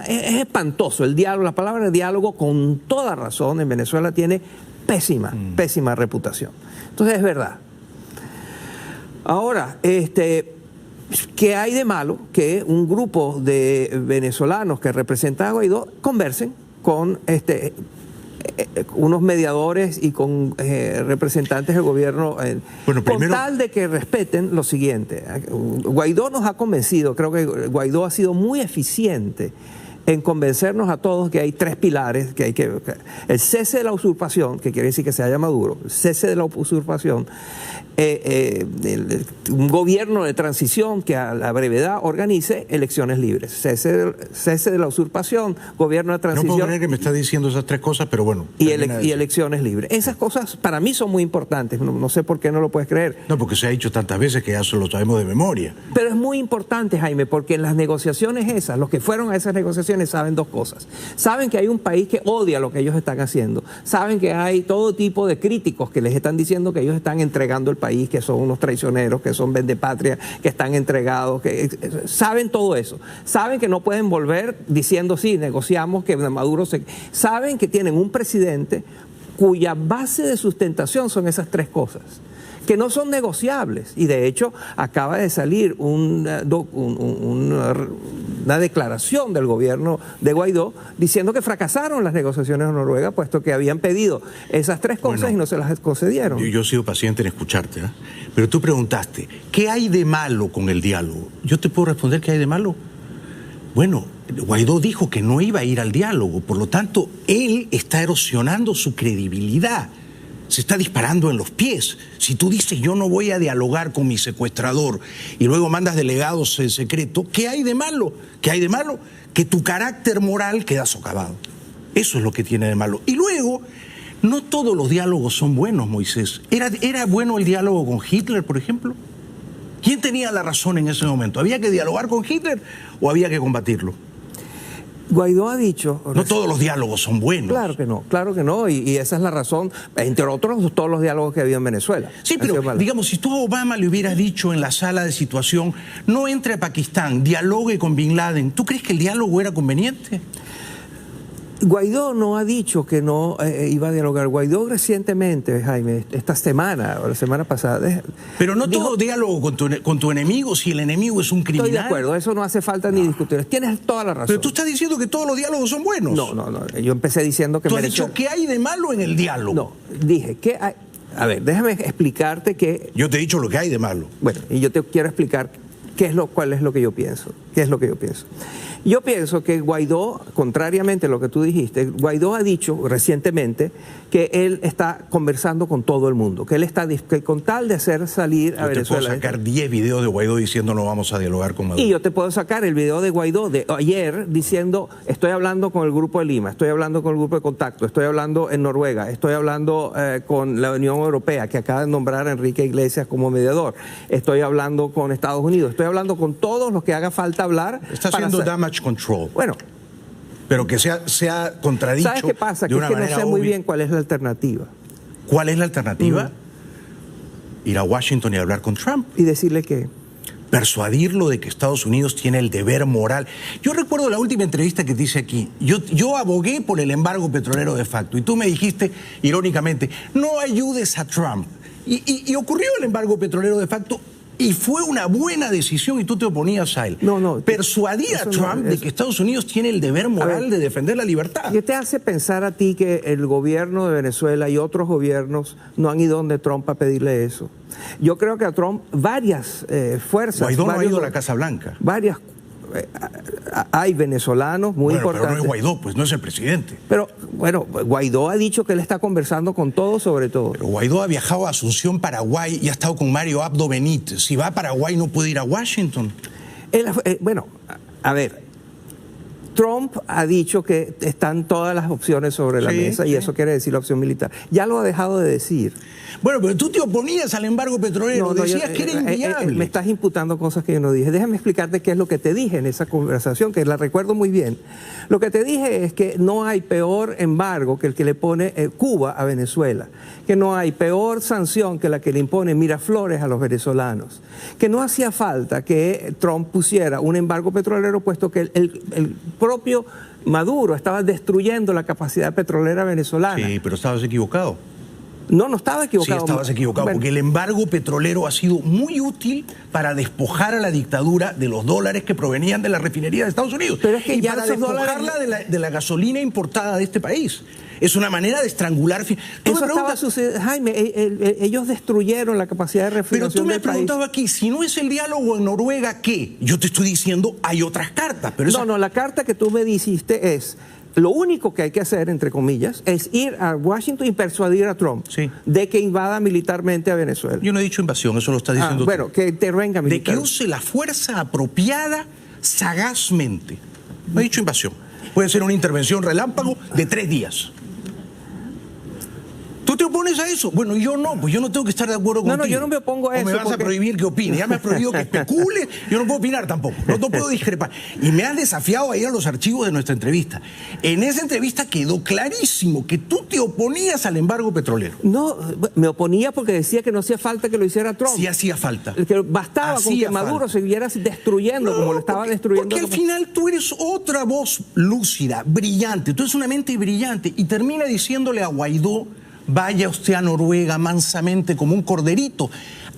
Es espantoso el diálogo. La palabra diálogo, con toda razón, en Venezuela tiene pésima reputación. Entonces es verdad. Ahora, ¿qué hay de malo que un grupo de venezolanos que representan a Guaidó conversen con unos mediadores y con representantes del gobierno, con tal de que respeten lo siguiente? Guaidó nos ha convencido, creo que Guaidó ha sido muy eficiente en convencernos a todos que hay tres pilares, el cese de la usurpación, que quiere decir que se haya Maduro, el cese de la usurpación, un gobierno de transición que a la brevedad organice elecciones libres, cese de la usurpación, gobierno de transición. No puedo creer que me está diciendo esas tres cosas, pero bueno. Y elecciones libres. Esas cosas para mí son muy importantes, no sé por qué no lo puedes creer. No, porque se ha dicho tantas veces que ya se lo sabemos de memoria. Pero es muy importante, Jaime, porque en las negociaciones esas, los que fueron a esas negociaciones saben dos cosas. Saben que hay un país que odia lo que ellos están haciendo. Saben que hay todo tipo de críticos que les están diciendo que ellos están entregando el país, que son unos traicioneros, que son vendepatria, que están entregados, saben todo eso. Saben que no pueden volver diciendo sí, negociamos, que Maduro se... Saben que tienen un presidente cuya base de sustentación son esas tres cosas, que no son negociables. Y de hecho acaba de salir una declaración del gobierno de Guaidó diciendo que fracasaron las negociaciones en Noruega, puesto que habían pedido esas tres cosas y no se las concedieron. Yo he sido paciente en escucharte, ¿eh? Pero tú preguntaste, ¿qué hay de malo con el diálogo? Yo te puedo responder qué hay de malo. Bueno, Guaidó dijo que no iba a ir al diálogo, por lo tanto, él está erosionando su credibilidad. Se está disparando en los pies. Si tú dices yo no voy a dialogar con mi secuestrador y luego mandas delegados en secreto, ¿qué hay de malo? ¿Qué hay de malo? Que tu carácter moral queda socavado. Eso es lo que tiene de malo. Y luego, no todos los diálogos son buenos, Moisés. ¿Era bueno el diálogo con Hitler, por ejemplo? ¿Quién tenía la razón en ese momento? ¿Había que dialogar con Hitler o había que combatirlo? Guaidó ha dicho... No todos los diálogos son buenos. Claro que no, y esa es la razón, entre otros, todos los diálogos que ha habido en Venezuela. Sí, pero digamos, si tú a Obama le hubieras dicho en la sala de situación, no entre a Pakistán, dialogue con Bin Laden, ¿tú crees que el diálogo era conveniente? Guaidó no ha dicho que no iba a dialogar. Guaidó recientemente, Jaime, esta semana o la semana pasada... Pero no todo diálogo con tu enemigo, si el enemigo es un criminal. Estoy de acuerdo, eso no hace falta ni discutir. Tienes toda la razón. Pero tú estás diciendo que todos los diálogos son buenos. No, yo empecé diciendo que... Tú has dicho, ¿qué hay de malo en el diálogo? No, dije, a ver, déjame explicarte que... Yo te he dicho lo que hay de malo. Bueno, y yo te quiero explicar cuál es lo que yo pienso. ¿Qué es lo que yo pienso? Yo pienso que Guaidó, contrariamente a lo que tú dijiste, Guaidó ha dicho recientemente que él está conversando con todo el mundo, que él está que con tal de hacer salir a Venezuela. Yo te puedo sacar 10 videos de Guaidó diciendo no vamos a dialogar con Maduro. Y yo te puedo sacar el video de Guaidó de ayer diciendo estoy hablando con el Grupo de Lima, estoy hablando con el Grupo de Contacto, estoy hablando en Noruega, estoy hablando con la Unión Europea, que acaba de nombrar a Enrique Iglesias como mediador, estoy hablando con Estados Unidos, estoy hablando con todos los que haga falta hablar. Está haciendo damage control. Bueno, pero que sea contradicho. ¿Sabes qué pasa? Que es que no sé muy bien cuál es la alternativa. ¿Cuál es la alternativa? Ir a Washington y hablar con Trump. ¿Y decirle qué? Persuadirlo de que Estados Unidos tiene el deber moral. Yo recuerdo la última entrevista que te hice aquí. Yo abogué por el embargo petrolero de facto. Y tú me dijiste, irónicamente, no ayudes a Trump. Y ocurrió el embargo petrolero de facto. Y fue una buena decisión y tú te oponías a él. Persuadir a Trump de que Estados Unidos tiene el deber moral de defender la libertad. ¿Qué te hace pensar a ti que el gobierno de Venezuela y otros gobiernos no han ido donde Trump a pedirle eso? Yo creo que a Trump varias fuerzas... Guaidó no ha ido a la Casa Blanca. Varias... hay venezolanos muy importantes. Pero no es Guaidó, pues no es el presidente. Pero bueno, Guaidó ha dicho que él está conversando con todos sobre todo. Pero Guaidó ha viajado a Asunción, Paraguay, y ha estado con Mario Abdo Benítez. Si va a Paraguay no puede ir a Washington. Bueno, a ver, Trump ha dicho que están todas las opciones sobre la mesa y eso quiere decir la opción militar. Ya lo ha dejado de decir. Bueno, pero tú te oponías al embargo petrolero, decías que era inviable. Me estás imputando cosas que yo no dije. Déjame explicarte qué es lo que te dije en esa conversación, que la recuerdo muy bien. Lo que te dije es que no hay peor embargo que el que le pone Cuba a Venezuela, que no hay peor sanción que la que le impone Miraflores a los venezolanos, que no hacía falta que Trump pusiera un embargo petrolero, puesto que el propio Maduro estaba destruyendo la capacidad petrolera venezolana. Sí, pero estabas equivocado. No estaba equivocado. Sí, estabas equivocado, porque el embargo petrolero ha sido muy útil para despojar a la dictadura de los dólares que provenían de la refinería de Estados Unidos. Pero es que ya para despojarla de la gasolina importada de este país. Es una manera de estrangular... Eso estaba sucediendo, Jaime, ellos destruyeron la capacidad de refinanciación. Pero tú me has preguntado aquí, si no es el diálogo en Noruega, ¿qué? Yo te estoy diciendo, hay otras cartas. Pero No, la carta que tú me dijiste es... Lo único que hay que hacer, entre comillas, es ir a Washington y persuadir a Trump de que invada militarmente a Venezuela. Yo no he dicho invasión, eso lo estás diciendo tú. Bueno, que intervenga militarmente. De que use la fuerza apropiada sagazmente. No he dicho invasión. Puede ser una intervención relámpago de 3 días. ¿Tú te opones a eso? Bueno, yo no, pues yo no tengo que estar de acuerdo contigo. No, yo no me opongo a eso. O me vas a prohibir que opine. Ya me has prohibido que especule, yo no puedo opinar tampoco. No puedo discrepar. Y me has desafiado a ir a los archivos de nuestra entrevista. En esa entrevista quedó clarísimo que tú te oponías al embargo petrolero. No, me oponía porque decía que no hacía falta que lo hiciera Trump. Sí hacía falta. Que bastaba con que Maduro siguiera destruyendo como lo estaba destruyendo. Porque al final tú eres otra voz lúcida, brillante. Tú eres una mente brillante y termina diciéndole a Guaidó: vaya usted a Noruega mansamente como un corderito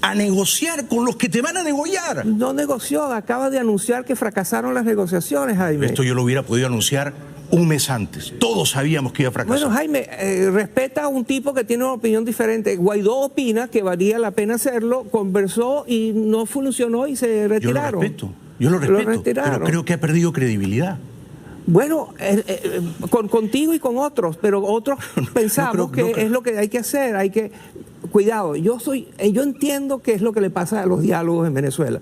a negociar con los que te van a degollar. No negoció, acaba de anunciar que fracasaron las negociaciones, Jaime. Esto yo lo hubiera podido anunciar un mes antes. Todos sabíamos que iba a fracasar. Bueno, Jaime, respeta a un tipo que tiene una opinión diferente. Guaidó opina que valía la pena hacerlo, conversó y no funcionó y se retiraron. Yo lo respeto, pero creo que ha perdido credibilidad. Bueno, contigo y con otros, pero otros pensamos que es lo que hay que hacer, hay que... Cuidado, yo entiendo qué es lo que le pasa a los diálogos en Venezuela.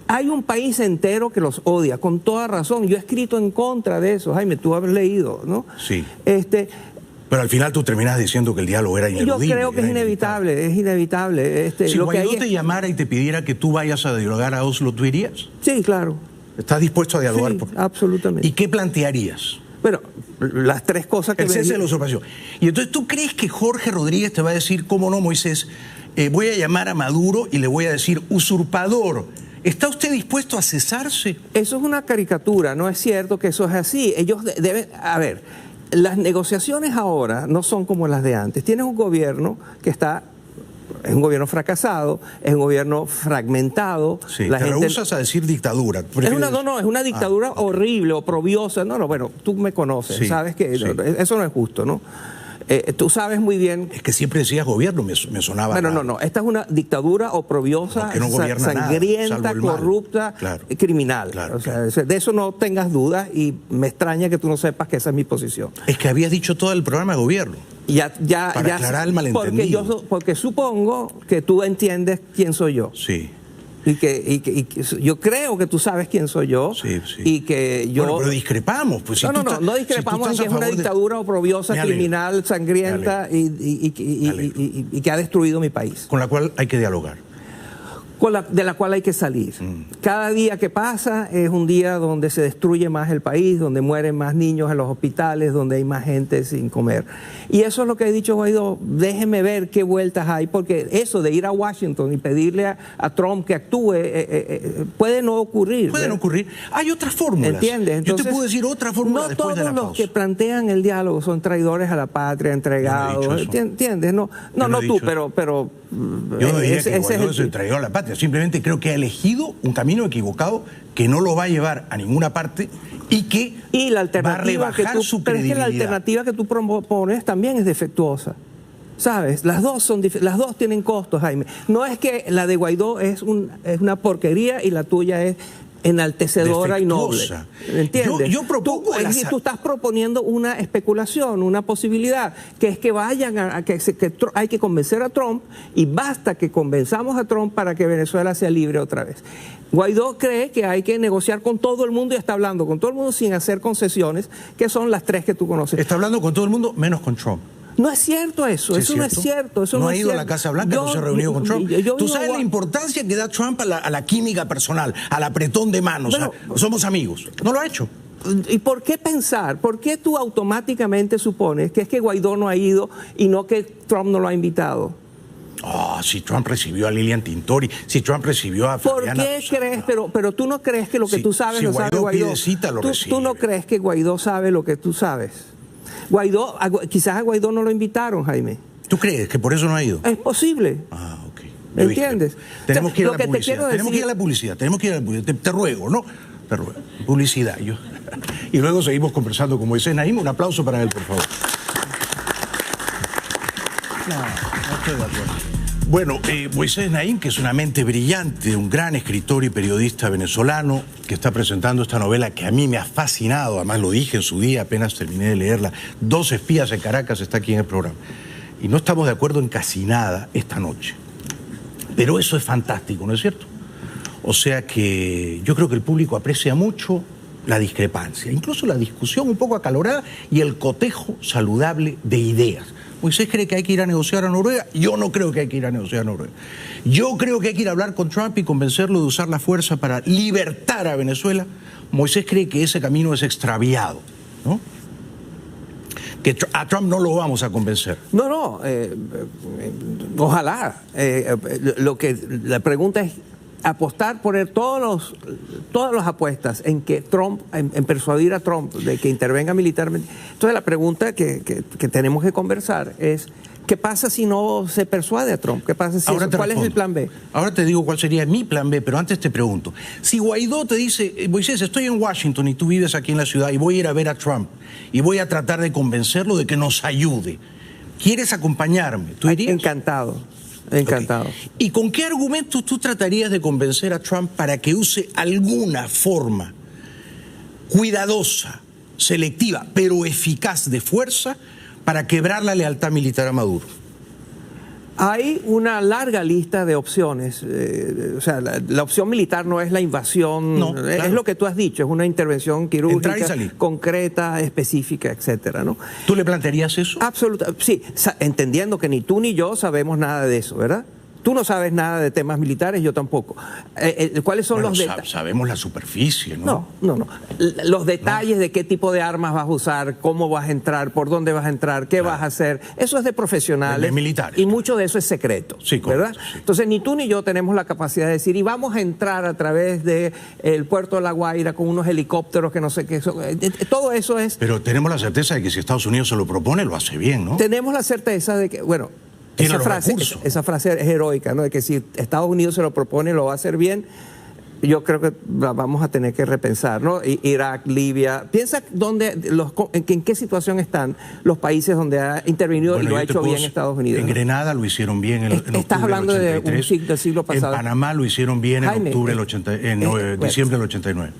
Hay un país entero que los odia, con toda razón. Yo he escrito en contra de eso, Jaime, tú has leído, ¿no? Sí. Pero al final tú terminas diciendo que el diálogo era ineludible. Yo creo que es inevitable. Si Guaidó te llamara y te pidiera que tú vayas a dialogar a Oslo, ¿tú irías? Sí, claro. ¿Estás dispuesto a dialogar? Sí, absolutamente. ¿Y qué plantearías? Bueno, las 3 cosas que... El cese de la usurpación. Y entonces, ¿tú crees que Jorge Rodríguez te va a decir, cómo no, Moisés, voy a llamar a Maduro y le voy a decir, usurpador, ¿está usted dispuesto a cesarse? Eso es una caricatura, no es cierto que eso es así. Ellos deben... A ver, las negociaciones ahora no son como las de antes. Tienes un gobierno que está... Es un gobierno fracasado, es un gobierno fragmentado. Sí, te rehusas a decir dictadura. Es una dictadura horrible, oprobiosa. Bueno, tú me conoces, sabes que eso no es justo, ¿no? Tú sabes muy bien... Es que siempre decías gobierno, me sonaba. Bueno, no. Esta es una dictadura oprobiosa, no sangrienta, nada, corrupta, criminal. O sea, de eso no tengas dudas y me extraña que tú no sepas que esa es mi posición. Es que habías dicho todo el programa de gobierno. Para aclarar el malentendido. Porque supongo que tú entiendes quién soy yo. Sí. Y que yo creo que tú sabes quién soy yo. Sí. Y que yo... Bueno, pero discrepamos. Pues, no discrepamos en que es una dictadura oprobiosa, criminal, sangrienta y que ha destruido mi país. Con la cual hay que dialogar. De la cual hay que salir. Cada día que pasa es un día donde se destruye más el país, donde mueren más niños en los hospitales, donde hay más gente sin comer. Y eso es lo que ha dicho Guaidó. Déjeme ver qué vueltas hay, porque eso de ir a Washington y pedirle a Trump que actúe puede no ocurrir. Puede no ocurrir. Hay otras fórmulas. ¿Entiendes? Entonces, yo te puedo decir otra fórmula no después de la pausa. No todos los que plantean el diálogo son traidores a la patria, entregados. ¿Entiendes? No tú, pero yo no diría que Guaidó es el traidor a la patria. Simplemente creo que ha elegido un camino equivocado que no lo va a llevar a ninguna parte y que la alternativa va a rebajar su credibilidad. Pero es que la alternativa que tú propones también es defectuosa. ¿Sabes? Las dos tienen costos, Jaime. No es que la de Guaidó es una porquería y la tuya es enaltecedora defectuosa. Y noble. ¿Entiendes? Yo propongo tú estás proponiendo una especulación, una posibilidad, que es que vayan que hay que convencer a Trump y basta que convenzamos a Trump para que Venezuela sea libre otra vez. Guaidó cree que hay que negociar con todo el mundo y está hablando con todo el mundo sin hacer concesiones, que son las tres que tú conoces. Está hablando con todo el mundo menos con Trump. No es cierto eso, sí, eso no es cierto. Eso no ha ido a la Casa Blanca, no se ha reunido con Trump. Tú sabes la importancia que da Trump a la química personal, al apretón de manos. Bueno, somos amigos. No lo ha hecho. ¿Y por qué pensar? ¿Por qué tú automáticamente supones que es que Guaidó no ha ido y no que Trump no lo ha invitado? Si Trump recibió a Lilian Tintori, si Trump recibió a Fabiana. ¿Por qué crees? Pero tú no crees que lo que tú sabes lo sabe Guaidó. Pide cita, lo recibe. Tú no crees que Guaidó sabe lo que tú sabes. Quizás a Guaidó no lo invitaron, Jaime. ¿Tú crees que por eso no ha ido? Es posible. Ok. ¿Entiendes? Tenemos que ir a la publicidad. Tenemos que ir a la publicidad. Te ruego, ¿no? Te ruego. Publicidad. Y luego seguimos conversando con Moisés Naim. Un aplauso para él, por favor. No estoy de acuerdo. Bueno, Moisés Naim, que es una mente brillante, un gran escritor y periodista venezolano, que está presentando esta novela que a mí me ha fascinado, además lo dije en su día, apenas terminé de leerla, 2 espías en Caracas, está aquí en el programa. Y no estamos de acuerdo en casi nada esta noche. Pero eso es fantástico, ¿no es cierto? O sea que yo creo que el público aprecia mucho la discrepancia, incluso la discusión un poco acalorada y el cotejo saludable de ideas. Moisés cree que hay que ir a negociar a Noruega. Yo no creo que hay que ir a negociar a Noruega. Yo creo que hay que ir a hablar con Trump y convencerlo de usar la fuerza para libertar a Venezuela. Moisés cree que ese camino es extraviado, ¿no? Que a Trump no lo vamos a convencer. No, ojalá. La pregunta es apostar, poner todas las apuestas en que Trump, en persuadir a Trump de que intervenga militarmente. Entonces la pregunta que tenemos que conversar es, ¿qué pasa si no se persuade a Trump? ¿Qué pasa si ¿Cuál es el plan B? Ahora te digo cuál sería mi plan B, pero antes te pregunto. Si Guaidó te dice, Moisés, estoy en Washington y tú vives aquí en la ciudad y voy a ir a ver a Trump y voy a tratar de convencerlo de que nos ayude, ¿quieres acompañarme? ¿Tú irías? Encantado. Okay. ¿Y con qué argumentos tú tratarías de convencer a Trump para que use alguna forma cuidadosa, selectiva, pero eficaz de fuerza para quebrar la lealtad militar a Maduro? Hay una larga lista de opciones. O sea, la opción militar no es la invasión, no, claro. Es lo que tú has dicho, es una intervención quirúrgica concreta, específica, etcétera, ¿no? ¿Tú le plantearías eso? Absolutamente, sí, entendiendo que ni tú ni yo sabemos nada de eso, ¿verdad? Tú no sabes nada de temas militares, yo tampoco. ¿Cuáles son los detalles? Sabemos la superficie, ¿no? No. Los detalles de qué tipo de armas vas a usar, cómo vas a entrar, por dónde vas a entrar, qué vas a hacer, eso es de profesionales. De militares. Y mucho de eso es secreto, sí, ¿verdad? Sí. Entonces, ni tú ni yo tenemos la capacidad de decir, y vamos a entrar a través del puerto de La Guaira con unos helicópteros que no sé qué. Todo eso es... Pero tenemos la certeza de que si Estados Unidos se lo propone, lo hace bien, ¿no? Tenemos la certeza de que, bueno... Esa frase es heroica, ¿no? De que si Estados Unidos se lo propone, lo va a hacer bien. yo creo que la vamos a tener que repensar, ¿no? Irak, Libia. Piensa en qué situación están los países donde ha intervenido y lo ha hecho bien Estados Unidos. En Grenada lo hicieron bien en Estás hablando del siglo pasado. En Panamá lo hicieron bien en diciembre del 89.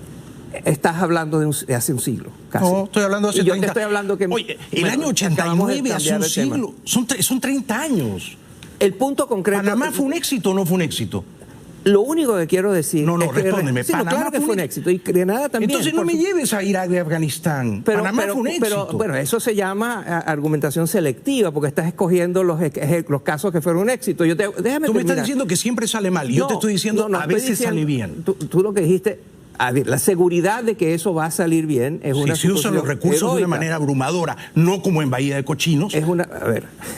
Estás hablando de hace un siglo, casi. No, estoy hablando de hace 30 años. Yo te estoy hablando que... Oye, el año 89 hace un siglo. Son 30 años. El punto concreto... ¿Panamá fue un éxito o no fue un éxito? Lo único que quiero decir... No, respóndeme. Sí, claro que fue un éxito. Y Grenada también. Entonces no me lleves a Irak de Afganistán. Panamá fue un éxito. Pero bueno, eso se llama argumentación selectiva, porque estás escogiendo los casos que fueron un éxito. Tú me estás diciendo que siempre sale mal. Y yo te estoy diciendo a veces sale bien. Tú lo que dijiste... A ver, la seguridad de que eso va a salir bien es una... Si se usan los recursos heroica. De una manera abrumadora, no como en Bahía de Cochinos,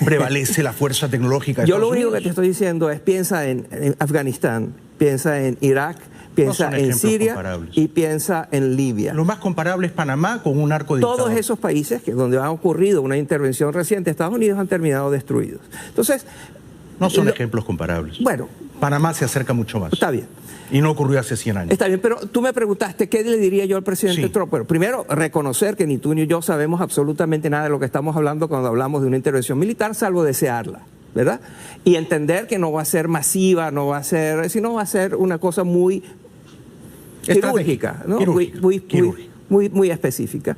prevalece la fuerza tecnológica de Yo lo único que te estoy diciendo es piensa en Afganistán, piensa en Irak, piensa en Siria y piensa en Libia. Lo más comparable es Panamá con un arco dictador. Todos esos países donde ha ocurrido una intervención reciente, Estados Unidos han terminado destruidos. Entonces... No son ejemplos comparables. Bueno. Panamá se acerca mucho más. Está bien. Y no ocurrió hace 100 años. Está bien, pero tú me preguntaste qué le diría yo al presidente Trump. Bueno, primero, reconocer que ni tú ni yo sabemos absolutamente nada de lo que estamos hablando cuando hablamos de una intervención militar, salvo desearla, ¿verdad? Y entender que no va a ser masiva, sino va a ser una cosa muy quirúrgica, ¿no? Muy específica.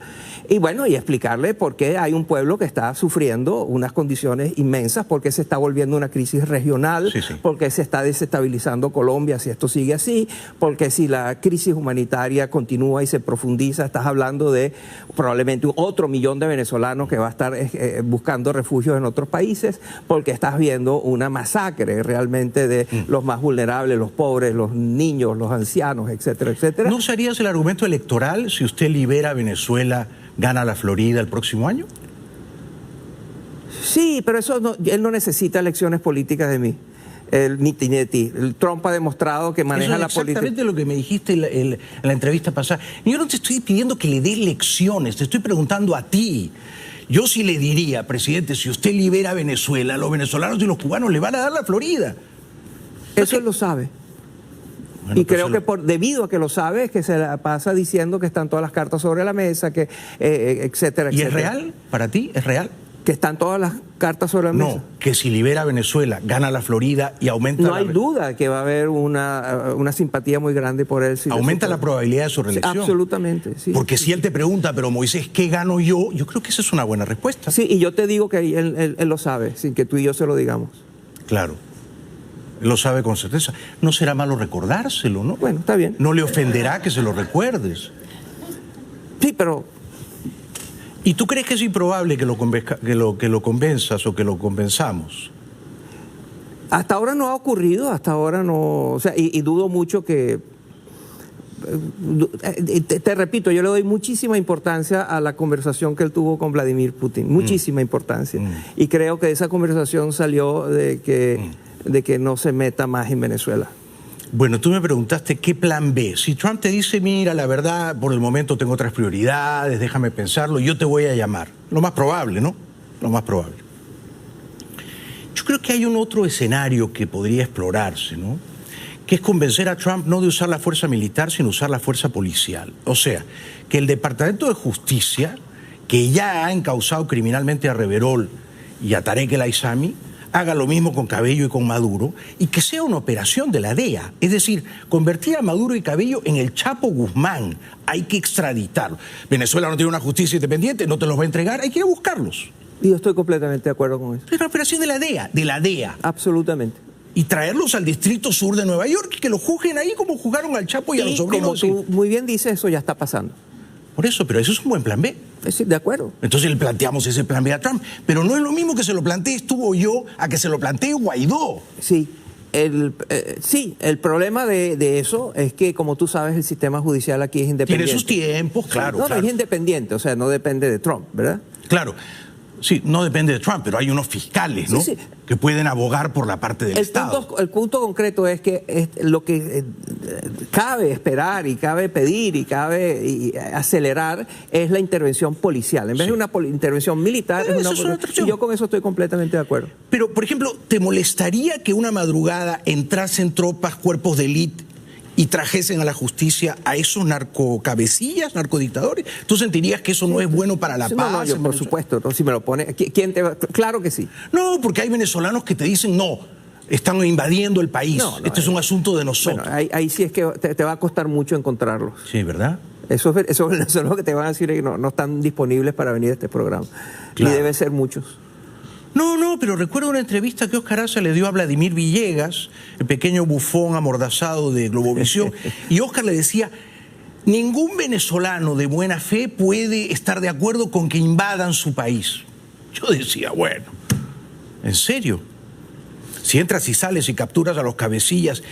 Y bueno, y explicarle por qué hay un pueblo que está sufriendo unas condiciones inmensas, por qué se está volviendo una crisis regional, por qué se está desestabilizando Colombia si esto sigue así, porque si la crisis humanitaria continúa y se profundiza, estás hablando de probablemente otro millón de venezolanos que va a estar buscando refugios en otros países, porque estás viendo una masacre realmente de los más vulnerables, los pobres, los niños, los ancianos, etcétera, etcétera. ¿No usarías el argumento electoral si usted libera a Venezuela, gana la Florida el próximo año? Sí, pero él no necesita elecciones políticas de mí, ni de ti. Trump ha demostrado que maneja la política. Exactamente lo que me dijiste en la entrevista pasada. Yo no te estoy pidiendo que le des lecciones, te estoy preguntando a ti. Yo sí le diría, presidente, si usted libera a Venezuela, los venezolanos y los cubanos le van a dar la Florida. Eso él lo sabe. Bueno, y creo que debido a que lo sabe, es que se la pasa diciendo que están todas las cartas sobre la mesa, que etcétera, etcétera. ¿Y es real? ¿Para ti es real? Que están todas las cartas sobre la mesa. No, que si libera a Venezuela, gana la Florida y aumenta... No hay duda que va a haber una simpatía muy grande por él. ¿Aumenta la probabilidad de su reelección? Sí, absolutamente, sí. Porque si él te pregunta, pero Moisés, ¿qué gano yo? Yo creo que esa es una buena respuesta. Sí, y yo te digo que él lo sabe, sin que tú y yo se lo digamos. Claro. Lo sabe con certeza. No será malo recordárselo, ¿no? Bueno, está bien. No le ofenderá que se lo recuerdes. Sí, pero... ¿Y tú crees que es improbable que lo convenzas o que lo convenzamos? Hasta ahora no ha ocurrido, hasta ahora no... O sea, y dudo mucho que... Te repito, yo le doy muchísima importancia a la conversación que él tuvo con Vladimir Putin. Muchísima importancia. Y creo que esa conversación salió de que no se meta más en Venezuela. Bueno, tú me preguntaste qué plan B. Si Trump te dice, mira, la verdad, por el momento tengo otras prioridades, déjame pensarlo, yo te voy a llamar. Lo más probable, ¿no? Lo más probable. Yo creo que hay un otro escenario que podría explorarse, ¿no? Que es convencer a Trump no de usar la fuerza militar, sino usar la fuerza policial. O sea, que el Departamento de Justicia, que ya ha encausado criminalmente a Reverol y a Tarek El Aissami, haga lo mismo con Cabello y con Maduro, y que sea una operación de la DEA. Es decir, convertir a Maduro y Cabello en el Chapo Guzmán. Hay que extraditarlo. Venezuela no tiene una justicia independiente, no te los va a entregar, hay que ir a buscarlos. Y yo estoy completamente de acuerdo con eso. Es una operación de la DEA. Absolutamente. Y traerlos al Distrito Sur de Nueva York y que los juzguen ahí como juzgaron al Chapo y a los sobrinos. Como tú muy bien dices, eso ya está pasando. Por eso, pero eso es un buen plan B. Sí, de acuerdo. Entonces le planteamos ese plan B a Trump. Pero no es lo mismo que se lo plantees tú o yo a que se lo plantee Guaidó. Sí. El problema de eso es que, como tú sabes, el sistema judicial aquí es independiente. Tiene sus tiempos, claro. No, es independiente, o sea, no depende de Trump, ¿verdad? Claro. Sí, no depende de Trump, pero hay unos fiscales, ¿no? Sí. Que pueden abogar por la parte del Estado. El punto concreto es que lo que cabe esperar y cabe pedir y cabe acelerar es la intervención policial. En vez de una intervención militar, y yo con eso estoy completamente de acuerdo. Pero, por ejemplo, ¿te molestaría que una madrugada entrasen tropas, cuerpos de élite y trajesen a la justicia a esos narcocabecillas, narcodictadores? ¿Tú sentirías que eso no es bueno para la paz? No, yo, por supuesto, no, si me lo pone, ¿quién te va? Claro que sí. No, porque hay venezolanos que te dicen, no, están invadiendo el país, este es un asunto de nosotros. Bueno, ahí sí es que te va a costar mucho encontrarlos. Sí, ¿verdad? Eso es lo que te van a decir, que no están disponibles para venir a este programa. Claro. Y deben ser muchos. No, pero recuerdo una entrevista que Óscar Haza le dio a Vladimir Villegas, el pequeño bufón amordazado de Globovisión, y Óscar le decía, ningún venezolano de buena fe puede estar de acuerdo con que invadan su país. Yo decía, bueno, ¿en serio? Si entras y sales y capturas a los cabecillas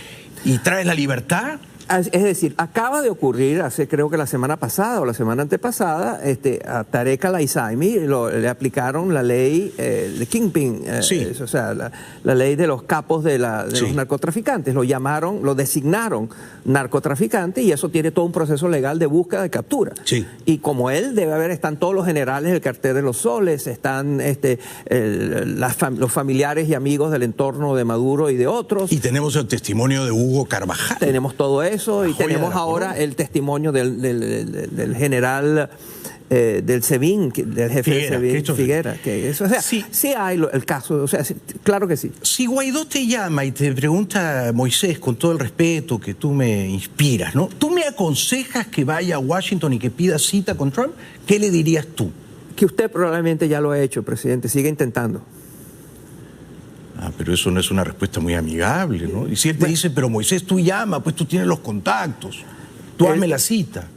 y traes la libertad... Es decir, acaba de ocurrir, creo que la semana pasada o la semana antepasada, a Tarek al-Aizami le aplicaron la ley de Kingpin, o sea, la ley de los capos de los narcotraficantes. Lo designaron narcotraficante y eso tiene todo un proceso legal de búsqueda de captura. Sí. Y como él están todos los generales del Cartel de los Soles, están los familiares y amigos del entorno de Maduro y de otros. Y tenemos el testimonio de Hugo Carvajal. Tenemos todo eso. Y tenemos ahora el testimonio del general del SEBIN, del jefe Figuera, del SEBIN, Figuera. Sí hay el caso, claro que sí. Si Guaidó te llama y te pregunta, Moisés, con todo el respeto que tú me inspiras, ¿no? ¿Tú me aconsejas que vaya a Washington y que pida cita con Trump? ¿Qué le dirías tú? Que usted probablemente ya lo ha hecho, presidente, sigue intentando. Pero eso no es una respuesta muy amigable, ¿no? Y si él te dice, pero Moisés, tú llama, pues tú tienes los contactos, tú hazme la cita.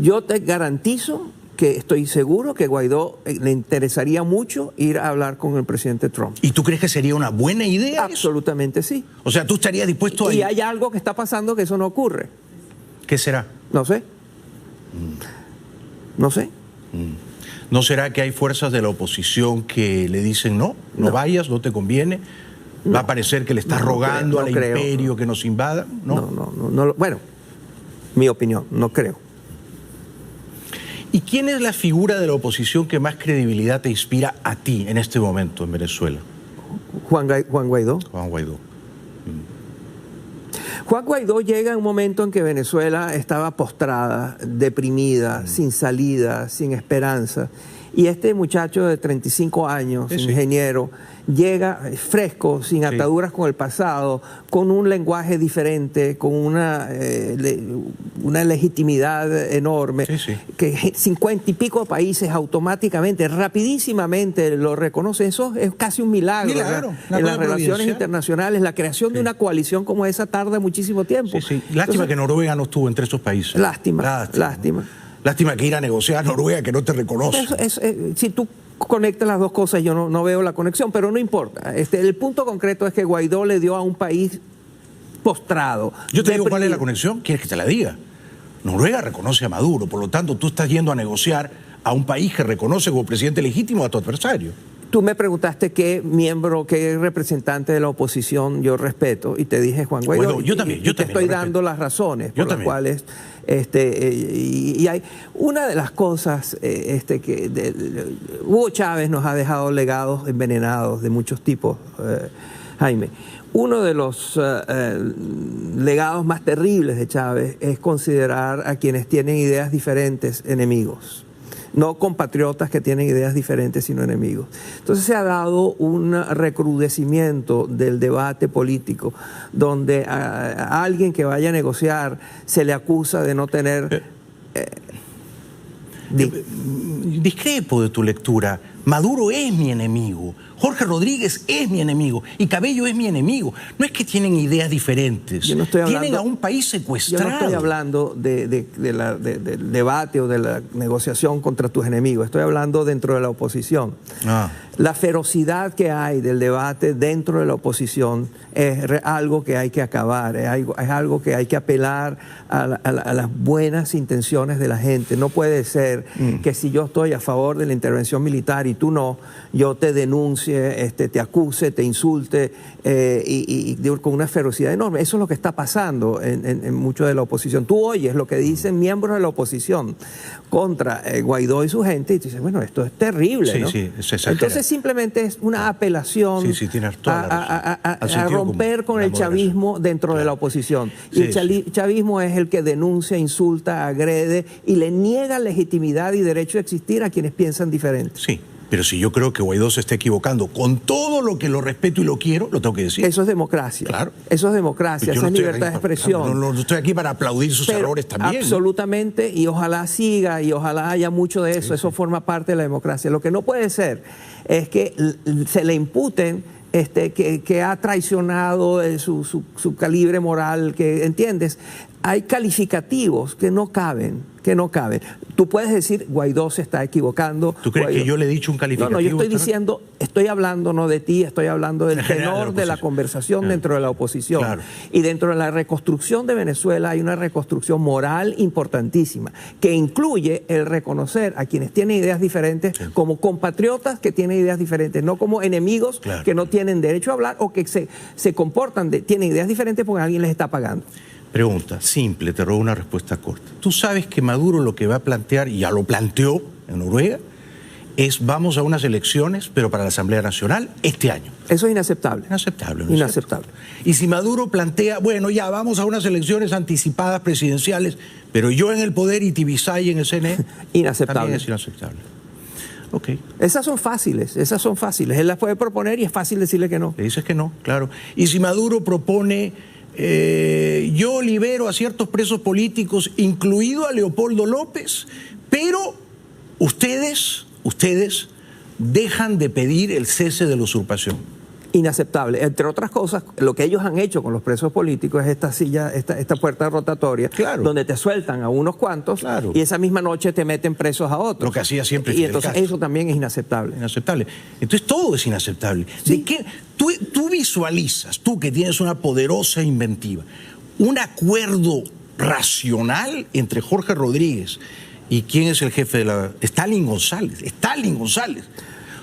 Yo te garantizo que estoy seguro que Guaidó le interesaría mucho ir a hablar con el presidente Trump. ¿Y tú crees que sería una buena idea? Absolutamente sí. O sea, tú estarías dispuesto a ir. Y hay algo que está pasando que eso no ocurre. ¿Qué será? No sé. No sé. ¿No será que hay fuerzas de la oposición que le dicen no vayas, no te conviene? ¿Va a parecer que le estás rogando al imperio que nos invada? No. Bueno, mi opinión, no creo. ¿Y quién es la figura de la oposición que más credibilidad te inspira a ti en este momento en Venezuela? Juan Guaidó. Juan Guaidó. Juan Guaidó llega en un momento en que Venezuela estaba postrada, deprimida, sin salida, sin esperanza. Y este muchacho de 35 años, ingeniero, llega fresco, sin ataduras con el pasado, con un lenguaje diferente, con una legitimidad enorme, que 50 y pico países automáticamente, rapidísimamente lo reconocen. Eso es casi un milagro. En las relaciones internacionales, la creación de una coalición como esa tarda muchísimo tiempo. Lástima entonces, que Noruega no estuvo entre esos países. Lástima que ir a negociar a Noruega que no te reconoce. Si tú conectas las dos cosas, yo no veo la conexión, pero no importa. El punto concreto es que Guaidó le dio a un país postrado. Yo te digo cuál es la conexión, ¿quieres que te la diga? Noruega reconoce a Maduro, por lo tanto tú estás yendo a negociar a un país que reconoce como presidente legítimo a tu adversario. Tú me preguntaste qué representante de la oposición yo respeto, y te dije Juan Guaidó. Yo también te estoy dando las razones por las cuales y hay una de las cosas Hugo Chávez nos ha dejado legados envenenados de muchos tipos, Jaime. Uno de los legados más terribles de Chávez es considerar a quienes tienen ideas diferentes enemigos. No compatriotas que tienen ideas diferentes, sino enemigos. Entonces se ha dado un recrudecimiento del debate político, donde a alguien que vaya a negociar se le acusa de no tener... Discrepo de tu lectura. Maduro es mi enemigo, Jorge Rodríguez es mi enemigo y Cabello es mi enemigo. No es que tienen ideas diferentes, tienen a un país secuestrado. Yo no estoy hablando del debate o de la negociación contra tus enemigos, estoy hablando dentro de la oposición. La ferocidad que hay del debate dentro de la oposición es algo que hay que acabar, es algo que hay que apelar a las buenas intenciones de la gente. No puede ser que si yo estoy a favor de la intervención militar y tú no, yo te denuncie, te acuse, te insulte con una ferocidad enorme. Eso es lo que está pasando en mucho de la oposición. Tú oyes lo que dicen miembros de la oposición contra Guaidó y su gente y tú dices, bueno, esto es terrible, sí, ¿no? Sí, entonces simplemente es una apelación a romper con el chavismo dentro de la oposición. Y el chavismo es el que denuncia, insulta, agrede y le niega legitimidad y derecho a existir a quienes piensan diferente. Sí. Pero si yo creo que Guaidó se está equivocando, con todo lo que lo respeto y lo quiero, lo tengo que decir. Eso es democracia. Claro. Eso es democracia, esa es libertad de expresión. Claro, no estoy aquí para aplaudir sus errores también. Absolutamente, y ojalá siga, y ojalá haya mucho de eso. Eso forma parte de la democracia. Lo que no puede ser es que se le imputen que ha traicionado su calibre moral, que, ¿entiendes? Hay calificativos que no caben. Tú puedes decir, Guaidó se está equivocando. ¿Tú crees que yo le he dicho un calificativo? No, yo estoy diciendo, estoy hablando no de ti, estoy hablando del tenor de la conversación dentro de la oposición. Claro. Y dentro de la reconstrucción de Venezuela hay una reconstrucción moral importantísima, que incluye el reconocer a quienes tienen ideas diferentes como compatriotas que tienen ideas diferentes, no como enemigos que no tienen derecho a hablar o que se comportan, tienen ideas diferentes porque alguien les está pagando. Pregunta, simple, te robo una respuesta corta. ¿Tú sabes que Maduro lo que va a plantear, y ya lo planteó en Noruega, es vamos a unas elecciones, pero para la Asamblea Nacional, este año? Eso es inaceptable. Inaceptable. ¿No? Inaceptable. Y si Maduro plantea, bueno, ya vamos a unas elecciones anticipadas presidenciales, pero yo en el poder y Tibisay en el CNE, inaceptable. También es inaceptable. Ok. Esas son fáciles. Él las puede proponer y es fácil decirle que no. Le dices que no, claro. Y si Maduro propone... yo libero a ciertos presos políticos, incluido a Leopoldo López, pero ustedes dejan de pedir el cese de la usurpación. Inaceptable. Entre otras cosas, lo que ellos han hecho con los presos políticos es esta puerta rotatoria, donde te sueltan a unos cuantos y esa misma noche te meten presos a otros. Lo que hacía siempre y entonces Castro. Eso también es inaceptable. Inaceptable. Entonces todo es inaceptable. Sí. ¿De qué? Tú visualizas, tú que tienes una poderosa inventiva, un acuerdo racional entre Jorge Rodríguez y quién es el jefe de la... Stalin González.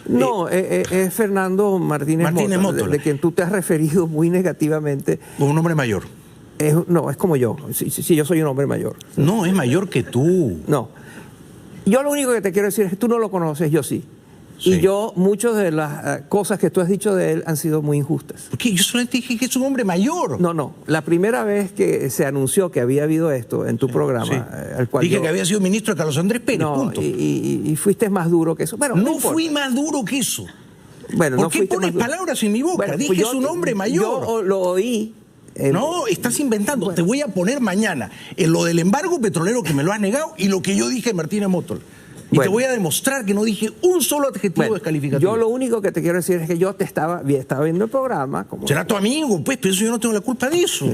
No, es Fernando Martínez Mótola, de quien tú te has referido muy negativamente. Como un hombre mayor. No, es como yo. Sí, yo soy un hombre mayor. No, es mayor que tú. No. Yo lo único que te quiero decir es que tú no lo conoces, yo sí. Y yo, muchas de las cosas que tú has dicho de él han sido muy injustas. ¿Por qué? Yo solamente dije que es un hombre mayor. No. La primera vez que se anunció que había habido esto en tu programa, al cual dije que había sido ministro de Carlos Andrés Pérez, punto. Y fuiste más duro que eso. Bueno, no fui más duro que eso. Bueno, ¿por qué pones palabras en mi boca? Bueno, dije que es un hombre mayor. Yo lo oí. No, estás inventando. Bueno. Te voy a poner mañana en lo del embargo petrolero que me lo has negado y lo que yo dije de Martínez Mótola. Y te voy a demostrar que no dije un solo adjetivo descalificativo. Yo lo único que te quiero decir es que yo estaba viendo el programa. Será tu amigo, pues, pero yo no tengo la culpa de eso.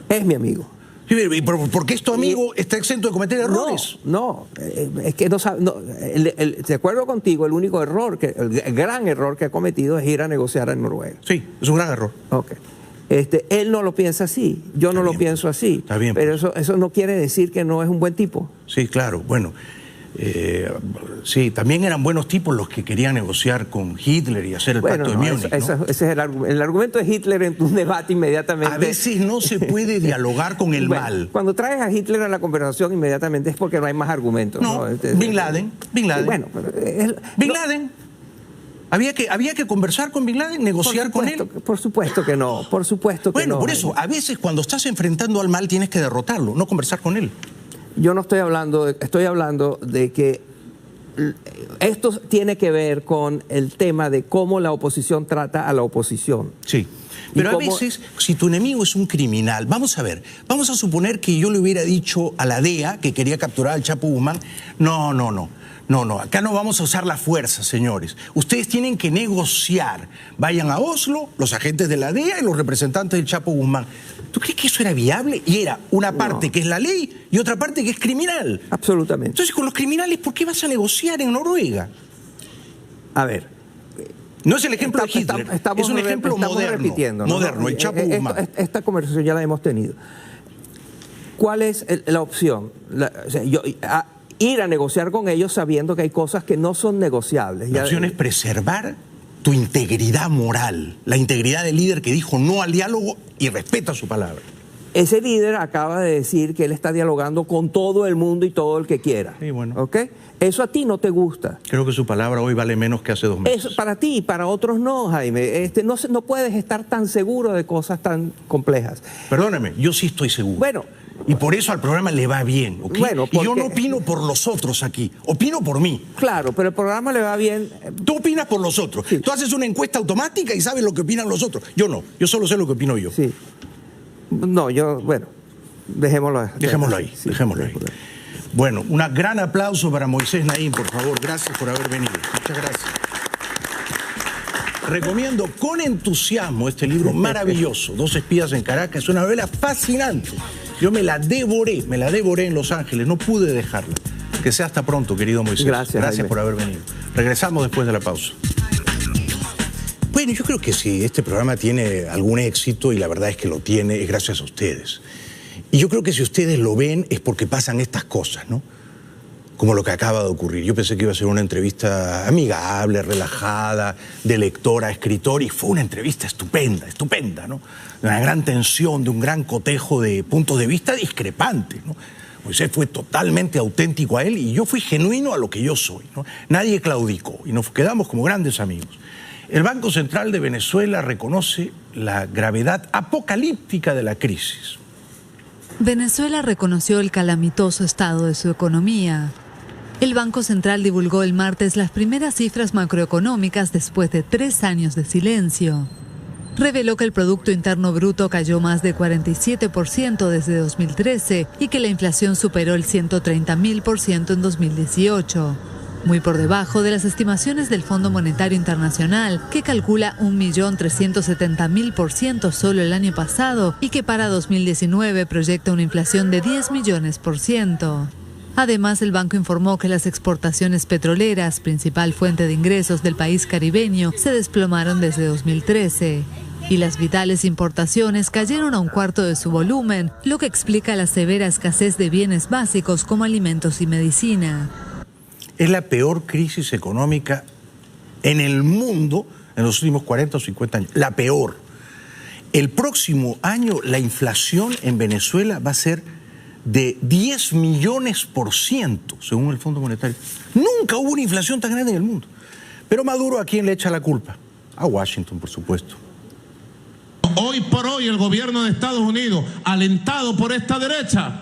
Es mi amigo. ¿Y por qué es tu amigo está exento de cometer errores? No, es que no sabe. De acuerdo contigo, el único error, el gran error que ha cometido es ir a negociar en Noruega. Sí, es un gran error. Ok. Él no lo piensa así, yo no lo pienso así. Está bien. Pero eso no quiere decir que no es un buen tipo. Sí, claro, bueno. Sí, también eran buenos tipos los que querían negociar con Hitler y hacer el pacto de Múnich. Ese es el argumento de Hitler en un debate inmediatamente. A veces no se puede dialogar con el mal. Cuando traes a Hitler a la conversación inmediatamente es porque no hay más argumentos. No, Bin Laden. Bueno, Bin Laden. ¿Había que conversar con Bin Laden, negociar con él? Por supuesto que no, por supuesto que no. Bueno, por eso, a veces cuando estás enfrentando al mal tienes que derrotarlo, no conversar con él. Yo no estoy hablando, estoy hablando de que esto tiene que ver con el tema de cómo la oposición trata a la oposición. Sí, pero a veces, si tu enemigo es un criminal, vamos a ver, vamos a suponer que yo le hubiera dicho a la DEA que quería capturar al Chapo Guzmán, no, acá no vamos a usar la fuerza, señores. Ustedes tienen que negociar. Vayan a Oslo, los agentes de la DEA y los representantes del Chapo Guzmán. ¿Tú crees que eso era viable? Y era una parte que es la ley y otra parte que es criminal. Absolutamente. Entonces, con los criminales, ¿por qué vas a negociar en Noruega? A ver. No es el ejemplo de Hitler, es un ejemplo moderno. Moderno, el Chapo Guzmán. Esta conversación ya la hemos tenido. ¿Cuál es la opción? ir a negociar con ellos sabiendo que hay cosas que no son negociables. La opción es preservar tu integridad moral, la integridad del líder que dijo no al diálogo y respeta su palabra. Ese líder acaba de decir que él está dialogando con todo el mundo y todo el que quiera. Sí, bueno. ¿Ok? Eso a ti no te gusta. Creo que su palabra hoy vale menos que hace 2 meses. Eso para ti y para otros no, Jaime. No puedes estar tan seguro de cosas tan complejas. Perdóname, yo sí estoy seguro. Bueno. Y por eso al programa le va bien, ¿ok? Bueno, y yo no opino por los otros aquí, opino por mí. Claro, pero el programa le va bien. Tú opinas por los otros. Sí. Tú haces una encuesta automática y sabes lo que opinan los otros. Yo no, yo solo sé lo que opino yo. Sí. No, bueno, dejémoslo ahí. Dejémoslo ahí. Bueno, un gran aplauso para Moisés Naim, por favor. Gracias por haber venido. Muchas gracias. Recomiendo con entusiasmo este libro maravilloso, 2 espías en Caracas. Es una novela fascinante. Yo me la devoré en Los Ángeles, no pude dejarla. Que sea hasta pronto, querido Moisés. Gracias por haber venido. Regresamos después de la pausa. Bueno, yo creo que si este programa tiene algún éxito, y la verdad es que lo tiene, es gracias a ustedes. Y yo creo que si ustedes lo ven es porque pasan estas cosas, ¿no? Como lo que acaba de ocurrir. Yo pensé que iba a ser una entrevista amigable, relajada, de lector a escritor, y fue una entrevista estupenda, ¿no? De una gran tensión, de un gran cotejo de puntos de vista discrepantes, ¿no? Moisés fue totalmente auténtico a él y yo fui genuino a lo que yo soy, ¿no? Nadie claudicó y nos quedamos como grandes amigos. El Banco Central de Venezuela reconoce la gravedad apocalíptica de la crisis. Venezuela reconoció el calamitoso estado de su economía. El Banco Central divulgó el martes las primeras cifras macroeconómicas después de 3 años de silencio. Reveló que el Producto Interno Bruto cayó más de 47% desde 2013 y que la inflación superó el 130.000% en 2018. Muy por debajo de las estimaciones del Fondo Monetario Internacional, que calcula 1.370.000% solo el año pasado y que para 2019 proyecta una inflación de 10 millones%. Además, el banco informó que las exportaciones petroleras, principal fuente de ingresos del país caribeño, se desplomaron desde 2013. Y las vitales importaciones cayeron a 1/4 de su volumen, lo que explica la severa escasez de bienes básicos como alimentos y medicina. Es la peor crisis económica en el mundo en los últimos 40 o 50 años. La peor. El próximo año la inflación en Venezuela va a ser de 10 millones%, según el Fondo Monetario. Nunca hubo una inflación tan grande en el mundo. Pero Maduro, ¿a quién le echa la culpa? A Washington, por supuesto. Hoy por hoy el gobierno de Estados Unidos, alentado por esta derecha,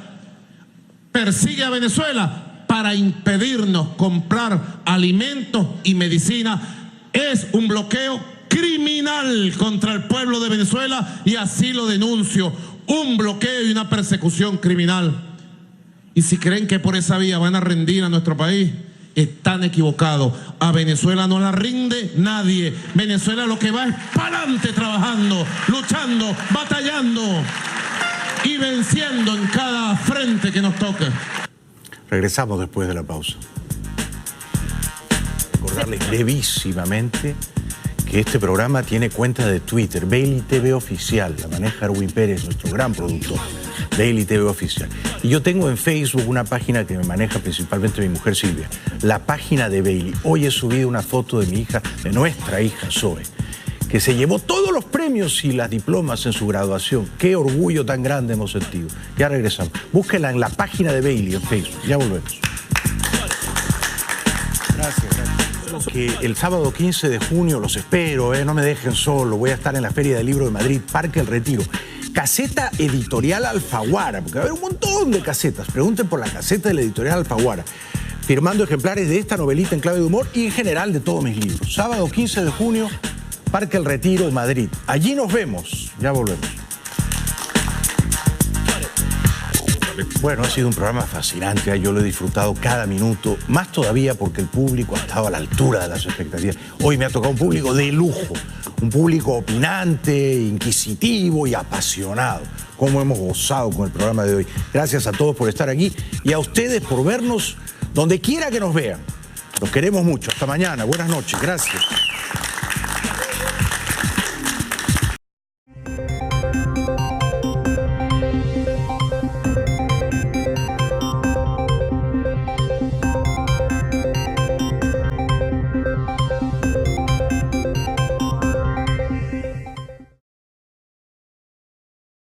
persigue a Venezuela para impedirnos comprar alimentos y medicina. Es un bloqueo criminal contra el pueblo de Venezuela y así lo denuncio. Un bloqueo y una persecución criminal. Y si creen que por esa vía van a rendir a nuestro país, están equivocados. A Venezuela no la rinde nadie. Venezuela lo que va es para adelante trabajando, luchando, batallando y venciendo en cada frente que nos toque. Regresamos después de la pausa. Recordarles brevísimamente que este programa tiene cuenta de Twitter, Bailey TV Oficial, la maneja Erwin Pérez, nuestro gran productor, Bailey TV Oficial. Y yo tengo en Facebook una página que me maneja principalmente mi mujer Silvia, la página de Bailey. Hoy he subido una foto de mi hija, de nuestra hija Zoe, que se llevó todos los premios y las diplomas en su graduación. Qué orgullo tan grande hemos sentido. Ya regresamos. Búsquenla en la página de Bailey en Facebook. Ya volvemos. Gracias. Que el sábado 15 de junio los espero, no me dejen solo. Voy a estar en la Feria del Libro de Madrid, Parque El Retiro. Caseta Editorial Alfaguara, porque va a haber un montón de casetas. Pregunten por la caseta de la Editorial Alfaguara, firmando ejemplares de esta novelita en clave de humor y en general de todos mis libros. Sábado 15 de junio, Parque El Retiro, Madrid. Allí nos vemos. Ya volvemos. Bueno, ha sido un programa fascinante, yo lo he disfrutado cada minuto, más todavía porque el público ha estado a la altura de las expectativas. Hoy me ha tocado un público de lujo, un público opinante, inquisitivo y apasionado. Cómo hemos gozado con el programa de hoy. Gracias a todos por estar aquí y a ustedes por vernos donde quiera que nos vean. Los queremos mucho. Hasta mañana. Buenas noches. Gracias.